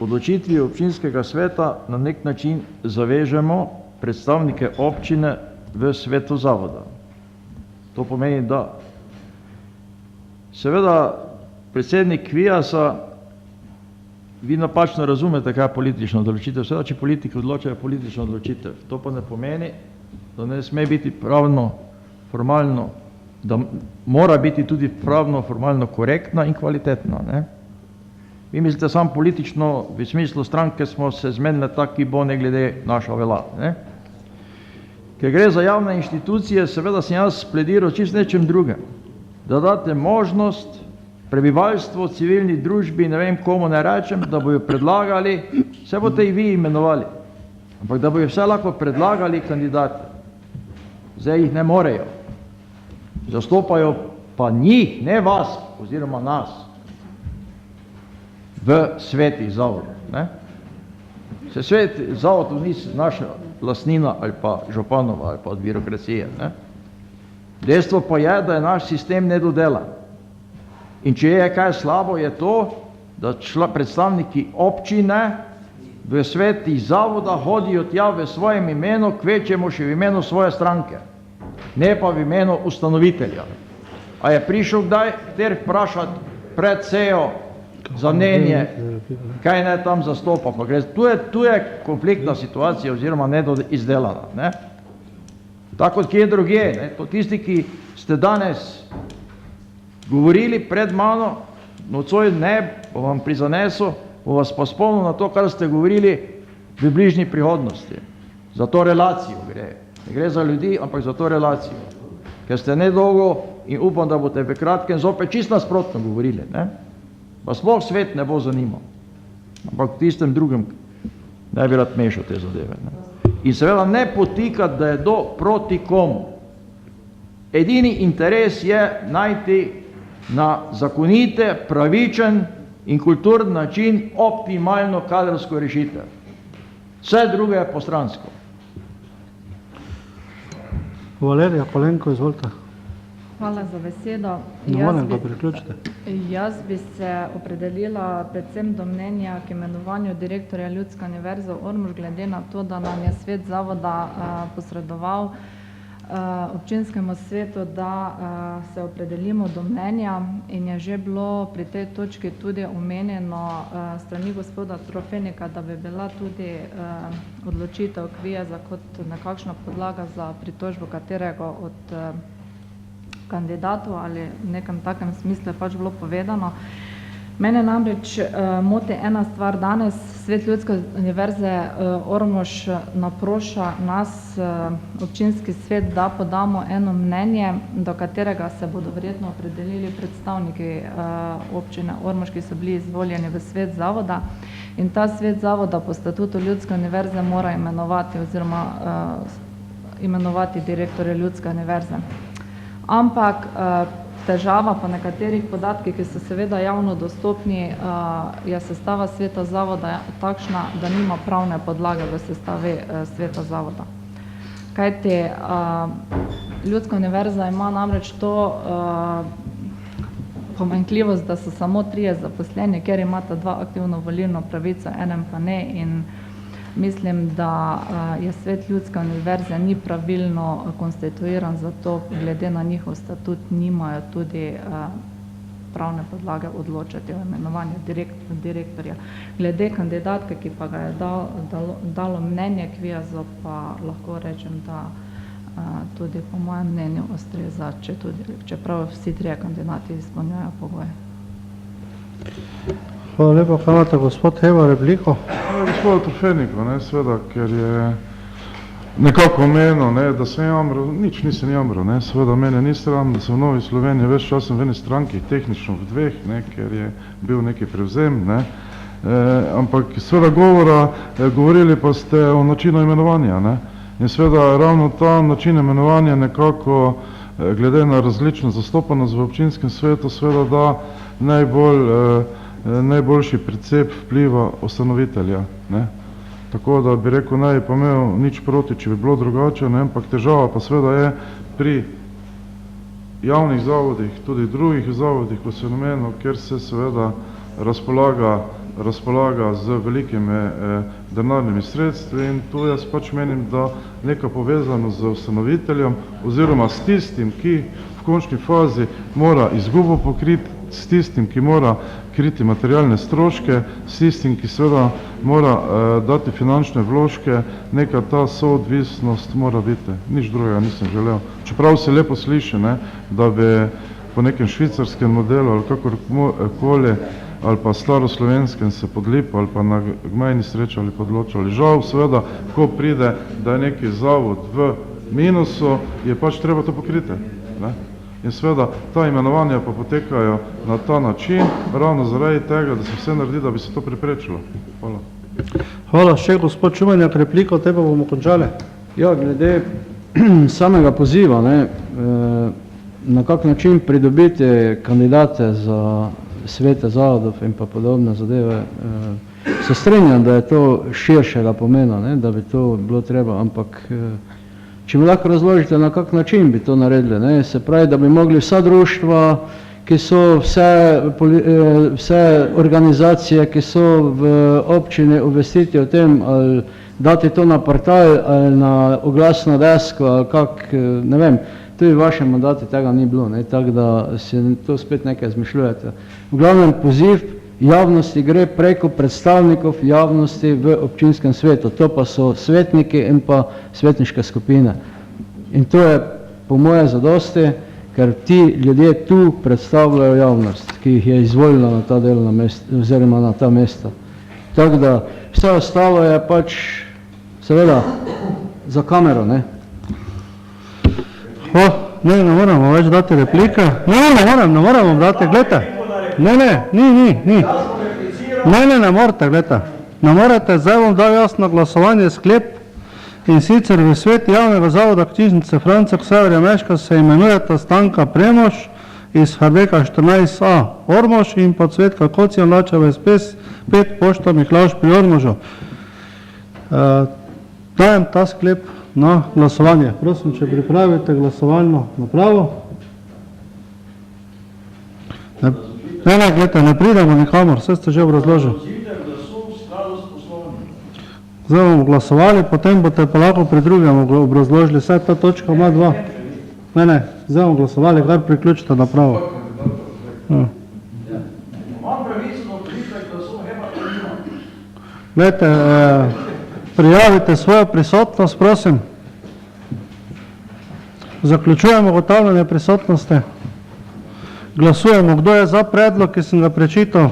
odločitvijo občinskega sveta na nek način zavežemo predstavnike občine v svetu zavoda. To pomeni, da seveda predsednik Kviasa, vi napačno razumete, kaj je politična odločitev. Seveda, če politiki odločajo politično odločitev. To pa ne pomeni, da ne sme biti pravno, formalno, da mora biti tudi pravno, formalno korektna in kvalitetna. Ne? Vi mislite samo politično, v smislu stranke smo se zmenili tak, ki bo ne glede naša vlada. Ne? Ker gre za javne inštitucije, seveda sem jaz plediral čisto nečem drugem. Da date možnost prebivalstvo, civilni družbi, ne vem komu ne rečem, da bojo predlagali, vse boste i vi imenovali, ampak da bojo vse lahko predlagali kandidate. Zdaj jih ne morejo. Zastopajo pa njih, ne vas, oziroma nas, v svetih zavodov. Se svet zavodov ni naša lastnina ali pa županova ali pa od birokracije. Ne? Dejstvo pa je, da je naš sistem nedodelan. In če je kaj slabo, je to, da predstavniki občine v svetih zavoda hodijo tja v svojem imenu, kvečemo še v imenu svoje stranke, ne pa v imenu ustanovitelja. A je prišel kdaj ter vprašati pred sejo za mnenje, kaj ne tam zastopa? Pa gre, tu je konfliktna situacija oziroma nedoizdelana. Ne? Tako kot kje drugje, ne? To tisti, ki ste danes govorili pred mano, nocoj ne, bo vam prizanesel, bo vas pa spomnil na to, kar ste govorili v bližnji prihodnosti. Za to relacijo gre. Ne gre za ljudi, ampak za to relacijo. Ker ste nedolgo in upam, da boste v kratkem zopet čisto nasprotno govorili. Ne? Pa sploh svet ne bo zanimal. Ampak v tistem drugem ne bi rad mešal te zadeve. Ne? In seveda ne potikati, da je do proti komu. Edini interes je najti na zakonite, pravičen in kulturni način optimalno kadrovsko rešitev. Vse druge je postransko. Valerija Kolenko, izvolite. Hvala za besedo. Jaz bi se opredelila predvsem do mnenja k imenovanju direktorja Ljudske univerze Ormož, glede na to, da nam je svet zavoda posredoval občinskemu svetu, da se opredelimo do mnenja, in je že bilo pri tej točki tudi omenjeno strani gospoda Trofenika, da bi bila tudi odločitev Kviaza kot nekakšna podlaga za pritožbo katerega od kandidatov ali v nekem takem smislu je pač bilo povedano. Mene namreč moti ena stvar danes. Svet Ljudske univerze Ormož naproša nas, občinski svet, da podamo eno mnenje, do katerega se bodo verjetno opredelili predstavniki občine Ormož, ki so bili izvoljeni v svet zavoda. In ta svet zavoda po statutu Ljudske univerze mora imenovati oziroma imenovati direktorja Ljudske univerze. Ampak težava po nekaterih podatkih, ki so seveda javno dostopni, je sestava sveta zavoda takšna, da nima pravne podlage v sestavi sveta zavoda. Kajti Ljudska univerza ima namreč to pomanjkljivost, da so samo 3 zaposleni, ker imata 2 aktivno volilno pravico, enem pa ne, in mislim, da je svet Ljudske univerze ni pravilno konstituiran, zato glede na njihov statut nimajo tudi pravne podlage odločati o imenovanju direktorja. Glede kandidatke, ki pa ga je dalo mnenje Kviazo, pa lahko rečem, da tudi po mojem mnenju ustreza, čeprav vsi 3 kandidati izpolnjujejo pogoje. Hvala lepa, kaj imate gospod Heva repliko? Gospod Trofeniku, seveda, ker je nekako omenil, da sem jamral, nič nisem jamral, seveda mene ni sram, da sem v Novi Sloveniji več časem v eni stranki, tehnično v 2, ker je bil neki prevzem, ampak seveda govorili pa ste o načinu imenovanja, in seveda ravno ta način imenovanja nekako, glede na različno zastopanost v občinskem svetu, seveda da najboljši precep vpliva ustanovitelja. Tako da bi rekel, ne bi pa imel nič proti, če bi bilo drugače, ampak težava pa seveda je pri javnih zavodih, tudi drugih zavodih, ko se namenil, ker se seveda razpolaga z velikimi denarnimi sredstvi in tu jaz pač menim, da neka povezano z ustanoviteljem oziroma s tistim, ki v končni fazi mora izgubo pokriti, s tistim, ki mora kriti materialne stroške, s tistim, ki seveda mora dati finančne vložke, neka ta soodvisnost mora biti. Nič drugega nisem želel. Čeprav se lepo sliši, da bi po nekem švicarskem modelu ali kakorkoli ali pa staroslovenskem se podlipa ali pa na gmajni srečali podločali. Žal, seveda, ko pride, da je neki zavod v minusu, je pač treba to pokriti. In seveda, ta imenovanja pa potekajo na ta način, ravno zaradi tega, da se vse naredi, da bi se to preprečilo. Hvala. Hvala, še gospod Čumenjak, repliko, te pa bomo končali. Ja, glede samega poziva, na kak način pridobiti kandidate za svete zavodov in pa podobne zadeve, se strinjam, da je to širšega pomena, da bi to bilo treba, ampak če mi lahko razložite, na kak način bi to naredili, se pravi, da bi mogli vsa društva, ki so vse organizacije, ki so v občini, obvestiti o tem, ali dati to na portal, ali na oglasno desko, ali kak, ne vem, tudi v vašem mandatu tega ni bilo, tako da si to spet nekaj izmišljujete. V glavnem poziv javnosti gre preko predstavnikov javnosti v občinskem svetu, to pa so svetniki in pa svetniške skupine. In to je po moje zadosti, ker ti ljudje tu predstavljajo javnost, ki jih je izvolila na ta delovna mesta, oziroma na ta mesta. Tako da vse ostalo je pač seveda za kamero, Ne moramo več dati replike. Ne moramo dati, gledajte. Ne morate, gledajte. Ne morate, zdaj bom dal jasno glasovanje sklep in sicer v svet javnega zavoda knjižnice Franca Ksaverja Meška se imenujeta Stanka Premož iz Hardeka 14a Ormož in pa Cvetka Kocijan Lačeva iz 5 Pošta Miklavž pri Ormožu. Dajem ta sklep na glasovanje. Prosim, če pripravite glasovalno napravo. Gledajte, ne pridemo nikamor, vse ste že obrazložili. Zdaj bomo glasovali, potem boste pa lahko pri drugem obrazložili, vse ta točka ima 2. Zdaj bomo glasovali, kar priključite napravo. Gledajte, prijavite svojo prisotnost, prosim. Zaključujemo ugotavljanje prisotnosti. Glasujemo, kdo je za predlog, ki sem ga prečital.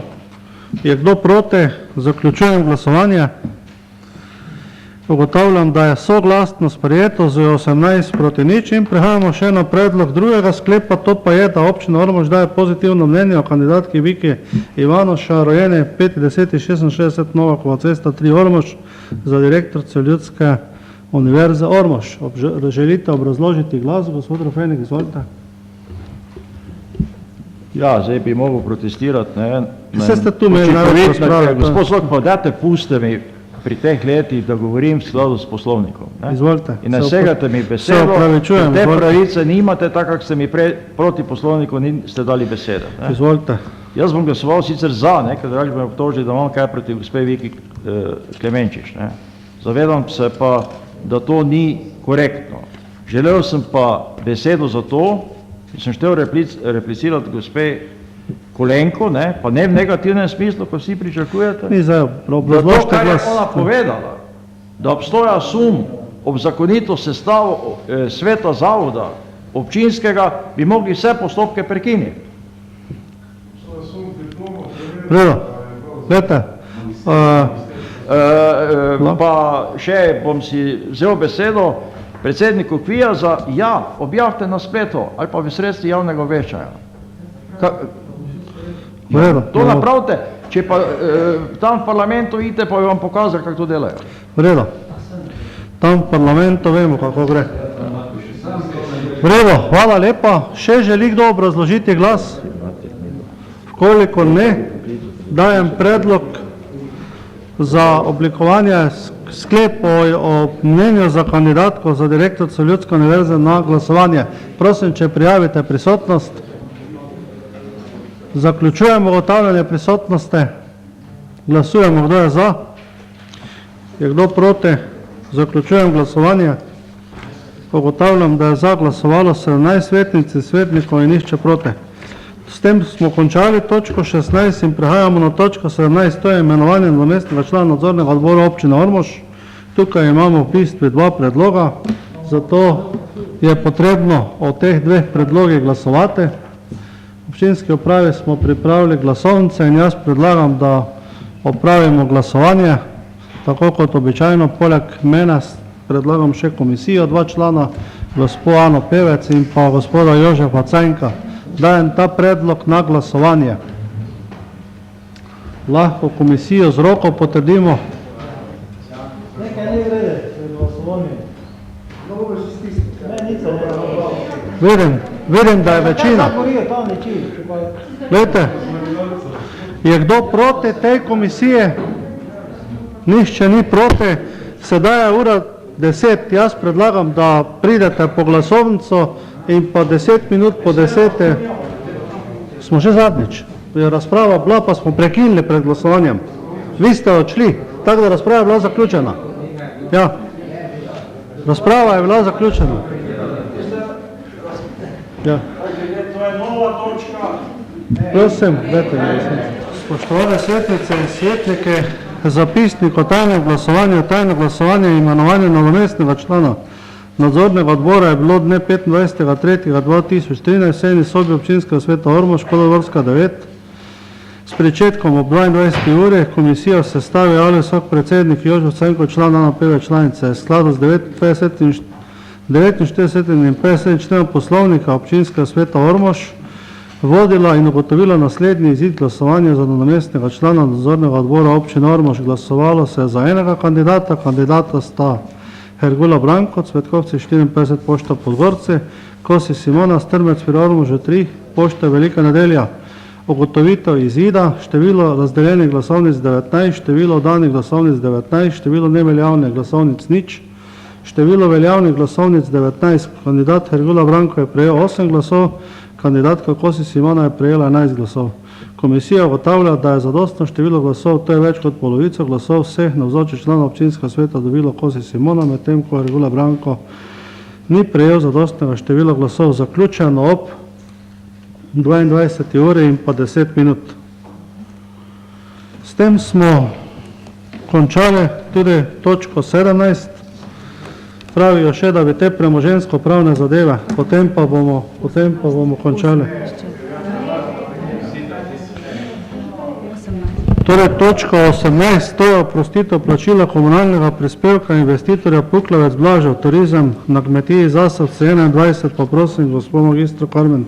Je kdo proti? Zaključujem glasovanje. Ugotavljam, da je soglasno sprejeto z 18 proti nič in prehajamo še na predlog drugega sklepa, to pa je, da občina Ormož daje pozitivno mnenje o kandidatki Viki Ivanoša, rojene 5.10.66 Novakova cesta 3 Ormož, za direktorico Ljudske Univerze Ormož. Želite obrazložiti glas, gospod Rofenik, izvolite. Ja, zdaj bi mogel protestirati, ne. Vse ste tu imeli največ razprave. Gospod Slok, pa dajte puste mi pri teh letih, da govorim v skladu s poslovnikom. Ne? Izvolite. In nasegate mi besedo, te pravice nimate, tako kako ste mi proti poslovniku ste dali besede. Ne? Izvolite. Jaz bom glasoval sicer za, ne, ker drugače me obtožili, da imam kaj proti gospe Viki Klemenčič. Ne? Zavedam se pa, da to ni korektno. Želel sem pa besedo za to, ki sem štel replicirati gospe Kolenko, ne, pa ne v negativnem smislu, ko vsi pričakujete, da to, kar je ona povedala, da obstoja sum ob zakonito sestavo sveta zavoda občinskega, bi mogli vse postopke prekiniti. Redo, glede. Pa še bom si vzel besedo predsedniku Kvijaza, ja, objavite na spletu ali pa v sredstvi javnega obveščanja. To napravite, če pa tam v parlamentu idete, pa bi vam pokazali, kako to delajo. Vredo, tam v parlamentu vemo, kako gre. Vredo, hvala lepa. Še želi kdo obrazložiti glas? Vkoliko ne, dajem predlog za oblikovanje sklepov o mnenju za kandidatko za direktorico Ljudske univerze na glasovanje. Prosim, če prijavite prisotnost. Zaključujemo ugotavljanje prisotnosti. Glasujemo, kdo je za. Je kdo proti? Zaključujem glasovanje. Ugotavljam, da je za glasovalo 17 svetnic in svetnikov in nihče proti. S tem smo končali točko 16 in prehajamo na točko 17, to je imenovanje nadomestnega člana nadzornega odbora občine Ormož. Tukaj imamo v bistvu dva predloga, zato je potrebno o teh dveh predlogih glasovati. V občinski upravi smo pripravili glasovnice in jaz predlagam, da opravimo glasovanje, tako kot običajno. Poleg mene predlagam še komisijo, 2 člana, gospod Ano Pevec in pa gospoda Jožefa Cajnka. Dajem ta predlog na glasovanje. Lahko komisijo z roko potrdimo. Nekaj ne vrede, glasovanje. Dobro si stisnite. Vidim, da je večina. Glejte, je kdo proti tej komisije? Nihče ni proti. Sedaj je ura 10. Jaz predlagam, da pridete po glasovnico in pa 10 minut po 10. Smo že zadnjič. Je razprava bila, pa smo prekinili pred glasovanjem. Vi ste odšli, tako da razprava je bila zaključena. Ja. Razprava je bila zaključena. Ja. To je nova točka. Prosim, dajte mi. Spoštovane svetnice in svetnike, zapisnik o tajnem glasovanju in imenovanju nadomestnega člana nadzornega odbora je bilo dne 25.3.2013 sejni sobi občinskega sveta Ormož, Podgorska 9. S pričetkom ob 22. uri komisijo sestavi javlja visok predsednik Jožef Cajnko, član Ana Pevec članice. V skladu z 49. in 50. členom poslovnika občinskega sveta Ormož vodila in ugotovila naslednji izid glasovanja za nadomestnega člana nadzornega odbora občine Ormož. Glasovalo se je za enega kandidata. Kandidata sta Hergula Branko, Cvetkovci 54, Pošta Podgorci, Kosi Simona, Strmec pri Ormožu 3, Pošta Velika nedelja. Ugotovitev izida, število razdeljenih glasovnic 19, število danih glasovnic 19, število neveljavnih glasovnic nič, število veljavnih glasovnic 19. Kandidat Hergula Branko je prejel 8 glasov, kandidatka Kosi Simona je prejela 11 glasov. Komisija ugotavlja, da je zadostno število glasov, to je več kot polovico glasov vseh navzočih članov občinskega sveta dobilo Kosi Simona, medtem ko Hergula Branko ni prejel zadostnega števila glasov. Zaključeno ob 22. uri in pa 10 minut. S tem smo končali tudi točko 17. Pravijo še, da bi te premoženjsko pravne zadeve, potem pa bomo končali. Torej, točka 18, to je oprostitev plačila komunalnega prispevka investitorja Puklavec Blažev, turizem na kmetiji Zasavce 21, pa prosim gospod magistro Karmen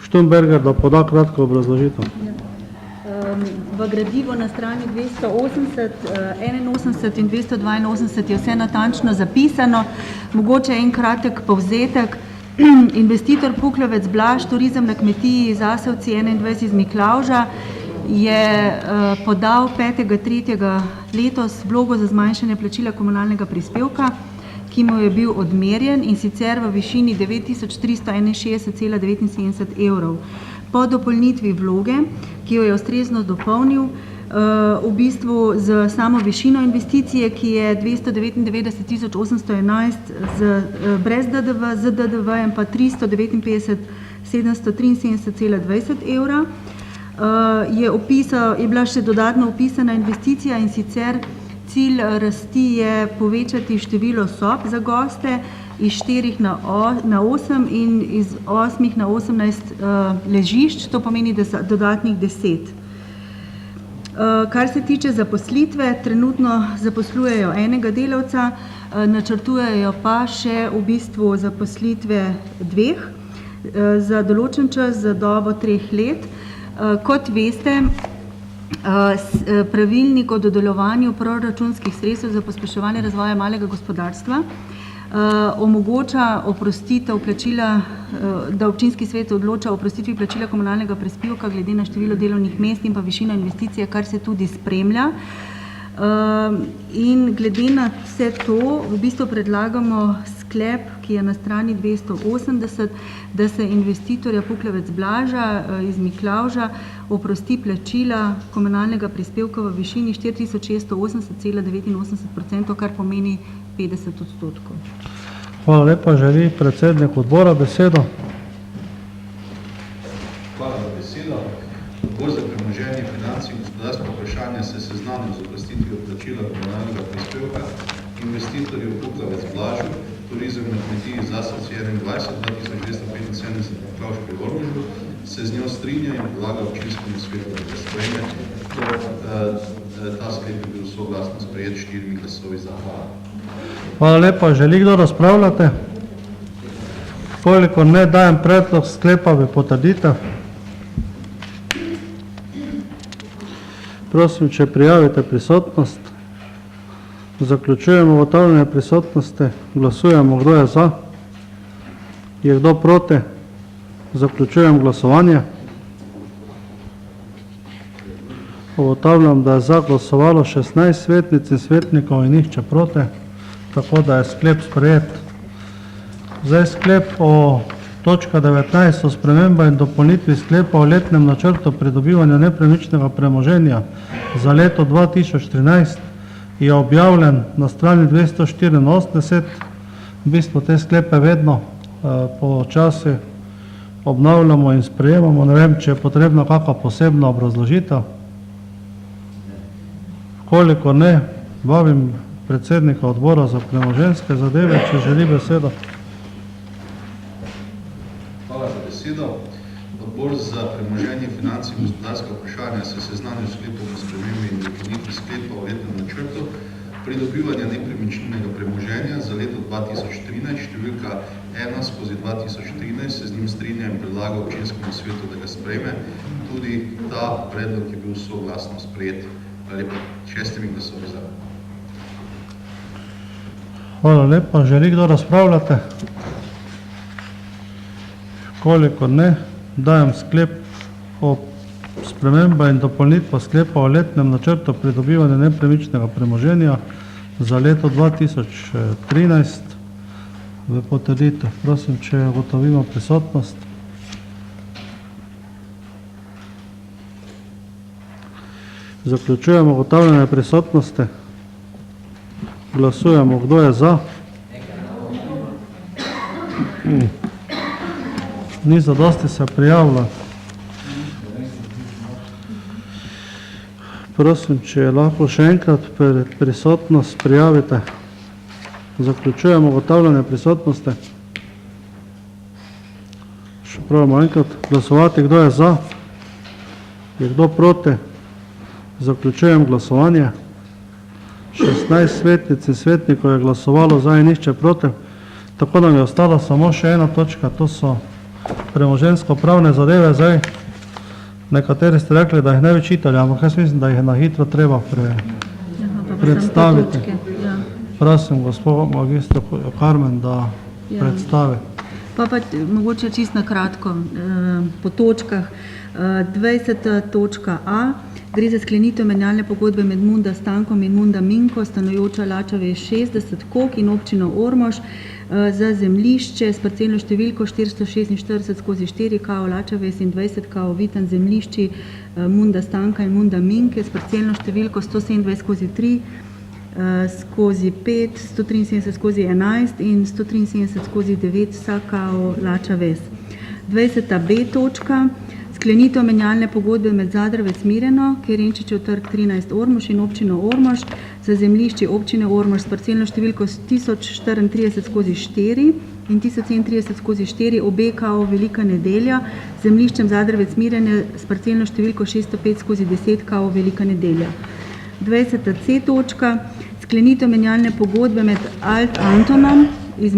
Štumberger, da poda kratko obrazložitev. v gradivu na strani 280, 81 in 282 je vse natančno zapisano. Mogoče en kratek povzetek. Investitor Puklovec Blaž, turizem na kmetiji Zasavci 21 iz Miklavža, je podal 5.3. letos vlogo za zmanjšanje plačila komunalnega prispevka, ki mu je bil odmerjen, in sicer v višini 9361,79 evrov. Po dopolnitvi vloge, ki jo je ustrezno dopolnil, v bistvu z samo višino investicije, ki je 299.811 brez DDV, z DDV-jem pa 359.773,20 evra. Je bila še dodatno opisana investicija, in sicer cilj rasti je povečati število sob za goste iz 4 na 8 in iz 8 na 18 ležišč, to pomeni dodatnih 10. Kar se tiče zaposlitve, trenutno zaposlujejo enega delavca, načrtujejo pa še v bistvu zaposlitve 2 za določen čas, za dobo 3 let. Kot veste, pravilnik o dodeljevanju proračunskih sredstev za pospeševanje razvoja malega gospodarstva omogoča oprostitev plačila, da občinski svet odloča o oprostitvi plačila komunalnega prispevka glede na število delovnih mest in pa višino investicije, kar se tudi spremlja. In glede na vse to, v bistvu predlagamo sklep, ki je na strani 280, da se investitorja Puklovec Blaža iz Miklavža oprosti plačila komunalnega prispevka v višini 4680,89%, kar pomeni 50%. Hvala lepa. Želi predsednik odbora besedo? Hvala za besedo. Odbor za premoženje, finance in gospodarsko vprašanje se seznanil z oprostitvijo plačila komunalnega prispevka investitorju Puklovec Blažu, turizem na kmetiji Zasavci 21, 2275 Miklavžki v Ormožu, se z njo strinja in predlaga občinskemu svetu, da sprejme. Ta sklep je bil soglasno sprejet 4 glasovi za. Hvala lepa. Želi kdo razpravljati? Koliko ne, dajem predlog sklepa v potrditev. Prosim, če prijavite prisotnost. Zaključujemo ugotavljanje prisotnosti. Glasujemo, kdo je za. Je kdo proti? Zaključujem glasovanje. Ugotavljam, da je za glasovalo 16 svetnic in svetnikov in nihče proti, tako da je sklep sprejet. Zdaj sklep o točka 19 o sprememba in dopolnitvi sklepa o letnem načrtu pridobivanja nepremičnega premoženja za leto 2013 je objavljen na strani 284. V bistvu te sklepe vedno počasi obnavljamo in sprejemamo. Ne vem, če je potrebna kakšna posebna obrazložitev. Koliko ne, vabim predsednika odbora za premoženjske zadeve, če želi besedo. Hvala za besedo. Odbor za premoženje, finance in gospodarska vprašanja se seznanil s sklepom o spremembi in dopolnitvi sklepa o letnem načrtu pridobivanja nepremičninega premoženja za leto 2013, številka 1/2013, se z njim strinja in predlaga občinskemu svetu, da ga sprejme. Tudi ta predlog je bil soglasno sprejet. Hvala lepa. 6 glasovi za. Hvala lepa. Želi kdo razpravljati? Koliko ne, dajem sklep o sprememba in dopolnitva sklepa o letnem načrtu pridobivanja nepremičnega premoženja za leto 2013 v potrditev. Prosim, če ugotovimo prisotnost. Zaključujemo ugotavljanje prisotnosti. Glasujemo, kdo je za. Ni zadosti se prijavilo. Prosim, če lahko še enkrat prisotnost prijavite. Zaključujemo ugotavljanje prisotnosti. Še pravimo enkrat glasovati, kdo je za. Je kdo proti? Zaključujem glasovanje. 16 svetnic in svetnikov je glasovalo za in nihče proti. Tako nam je ostala samo še ena točka, to so premoženjsko pravne zadeve. Zdaj Nekateri ste rekli, da jih ne bi čitali, ampak jaz mislim, da jih je na hitro treba predstaviti. Prosim, gospod magistr Karmen, da predstavi. Pa mogoče čisto na kratko, po točkah. 20. točka A, gre za sklenitev menjalne pogodbe med Munda Stankom in Munda Minko, stanujoča Lačave 60 Kok in občino Ormož za zemljišče s parcelno številko 446/4 KO Lačave in 20 KO Vitan zemljišči Munda Stanka in Munda Minke s parcelno številko 127/3 skozi 5, 173/11 in 173/9 vsa KO Lačaves. 20b točka, sklenitev menjalne pogodbe med Zadravec Mireno, Kerenčičev trg 13 Ormož in občino Ormož za zemljišče občine Ormož s parcelno številko 1034/4 in 1037/4 obe KO Velika Nedelja, zemljiščem Zadravec Mirene s parcelno številko 605/10 KO Velika Nedelja. 20c točka, sklenitev menjalne pogodbe med Alt Antonom iz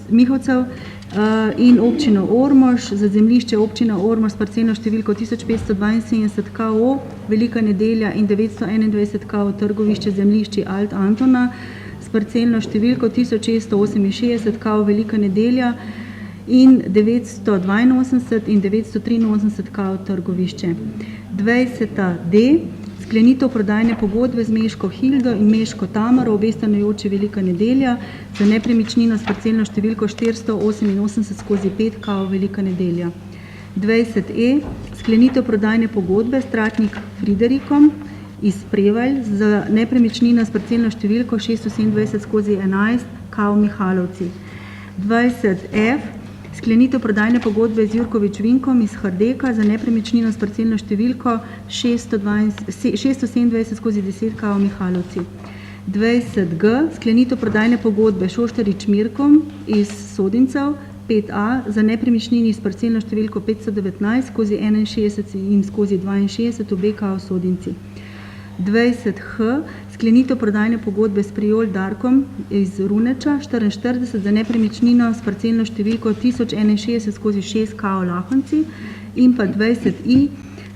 Mihovcev in občino Ormož za zemljišče občina Ormož s parcelno številko 1572 KO Velika Nedelja in 921 KO Trgovišče zemljišči Alt Antona s parcelno številko 1668 KO Velika Nedelja in 982 in 983 KO Trgovišče. 20d, sklenitev prodajne pogodbe z Meško Hildo in Meško Tamaro, obe stanujoči Velika Nedelja, za nepremičnino s parcelno številko 488/5 KO Velika Nedelja. 20e, sklenitev prodajne pogodbe s Tratnik Friderikom iz Prevalj za nepremičnino s parcelno številko 627/11 KO Mihalovci. 20f, sklenitev prodajne pogodbe z Jurkovič Vinkom iz Hrdeka za nepremičnino s parcelno številko 627/10 KO Mihalovci. 20g, sklenitev prodajne pogodbe Šoštarič Mirkom iz Sodincev 5a za nepremičnini s parcelno številko 519/61 in /62 obe KO Sodinci. 20h, sklenitev prodajne pogodbe s Prijol Darkom iz Runeča 44 za nepremičnino s parcelno številko 1061/6 KO Lahonci in pa 20i,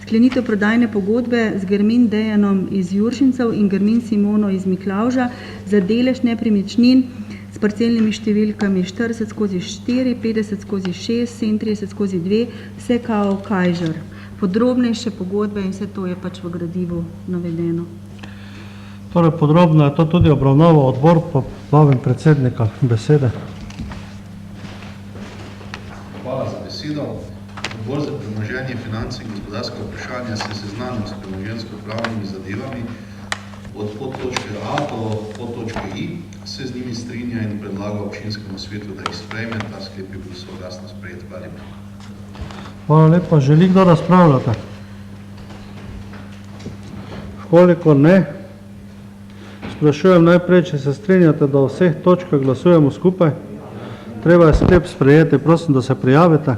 sklenitev prodajne pogodbe z Germin Dejanom iz Juršincev in Germin Simono iz Miklavža za delež nepremičnin s parcelnimi številkami 40/4, 50/6, 37/2, vse KO Kajžar. Podrobnejše pogodbe in vse to je pač v gradivu navedeno. Torej podrobno je to tudi obravnaval odbor, pa vabim predsednika besede. Hvala za besedo. Odbor za premoženje, finance in gospodarska vprašanja se seznanil s premoženjsko-pravnimi zadevami od podtočke A do podtočke I, se z njimi strinja in predlaga občinskemu svetu, da jih sprejme, ta sklep je bil soglasno sprejet. Hvala lepa. Hvala lepa. Želi kdo razpravljati? Koliko ne, sprašujem najprej, če se strinjate, da v vseh točkah glasujemo skupaj. Treba je sklep sprejeti, prosim, da se prijavite.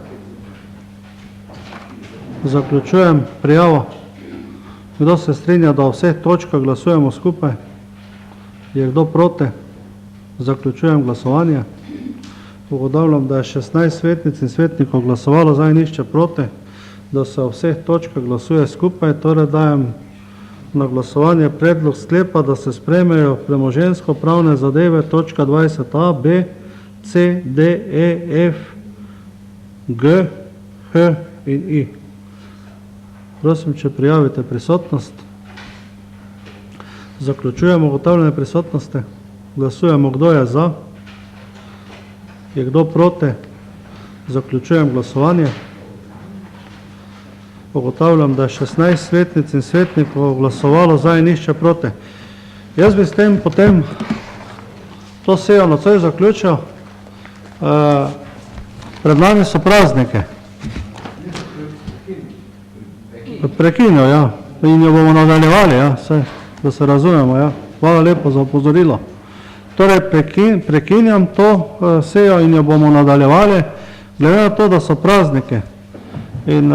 Zaključujem prijavo. Kdo se strinja, da v vseh točkah glasujemo skupaj? Je kdo proti? Zaključujem glasovanje. Ugotavljam, da je 16 svetnic in svetnikov glasovalo za in nišče proti, da se v vseh točkah glasuje skupaj, torej dajem na glasovanje predlog sklepa, da se sprejmejo premoženjsko-pravne zadeve točka 20a, b, c, d, e, f, g, h in i. Prosim, če prijavite prisotnost. Zaključujemo ugotavljanje prisotnosti. Glasujemo, kdo je za. Je kdo proti? Zaključujem glasovanje. Ugotavljam, da je 16 svetnic in svetnikov glasovalo za in nišče proti. Jaz bi s tem potem to sejo nocoj zaključil. Pred nami so praznike. Prekinil, ja. In jo bomo nadaljevali, ja. Saj, da se razumemo, ja. Hvala lepo za opozorilo. Torej, prekinjam to sejo in jo bomo nadaljevali, glede na to, da so praznike. In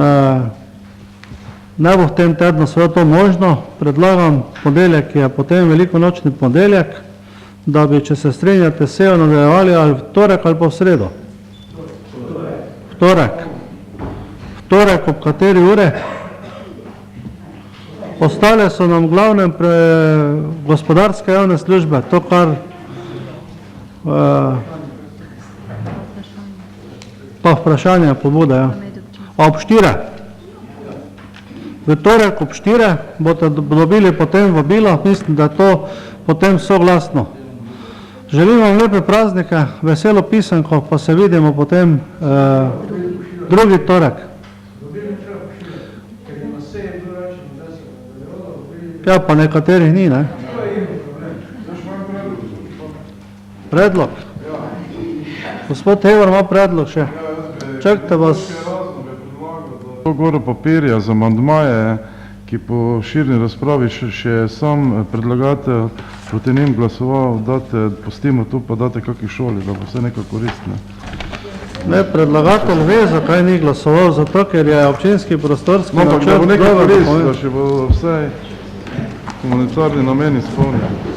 ne bo v tem tednu sve to možno, predlagam ponedeljek, ki je potem velikonočni ponedeljek, da bi, če se strinjate, sejo nadaljevali ali v torek ali pa v sredo. Vtorek. Vtorek ob kateri ure? Ostale so nam glavnem gospodarske javne službe, to kar pa vprašanje, pobude. Ja. Ob 4. V torek ob 4 boste dobili potem vabilo, mislim, da je to potem soglasno. Želim vam lepe praznike, veselo pisanko, pa se vidimo potem drugi torek. Ja, pa nekaterih ni, ne? Predlog? Gospod Hevar ima predlog še. Čakajte vas. To goro papirja za amandmaje, ki po širni razpravi še sam predlagatelj proti njim glasoval, date, pustimo tu, pa date kakšni šoli, da bo vse nekaj koristne. Ne, predlagatelj ve, zakaj ni glasoval, zato ker je občinski prostorski načrt. No, pa da bo nekaj koristno, da še bo vse humanitarni nameni izpolnjeni.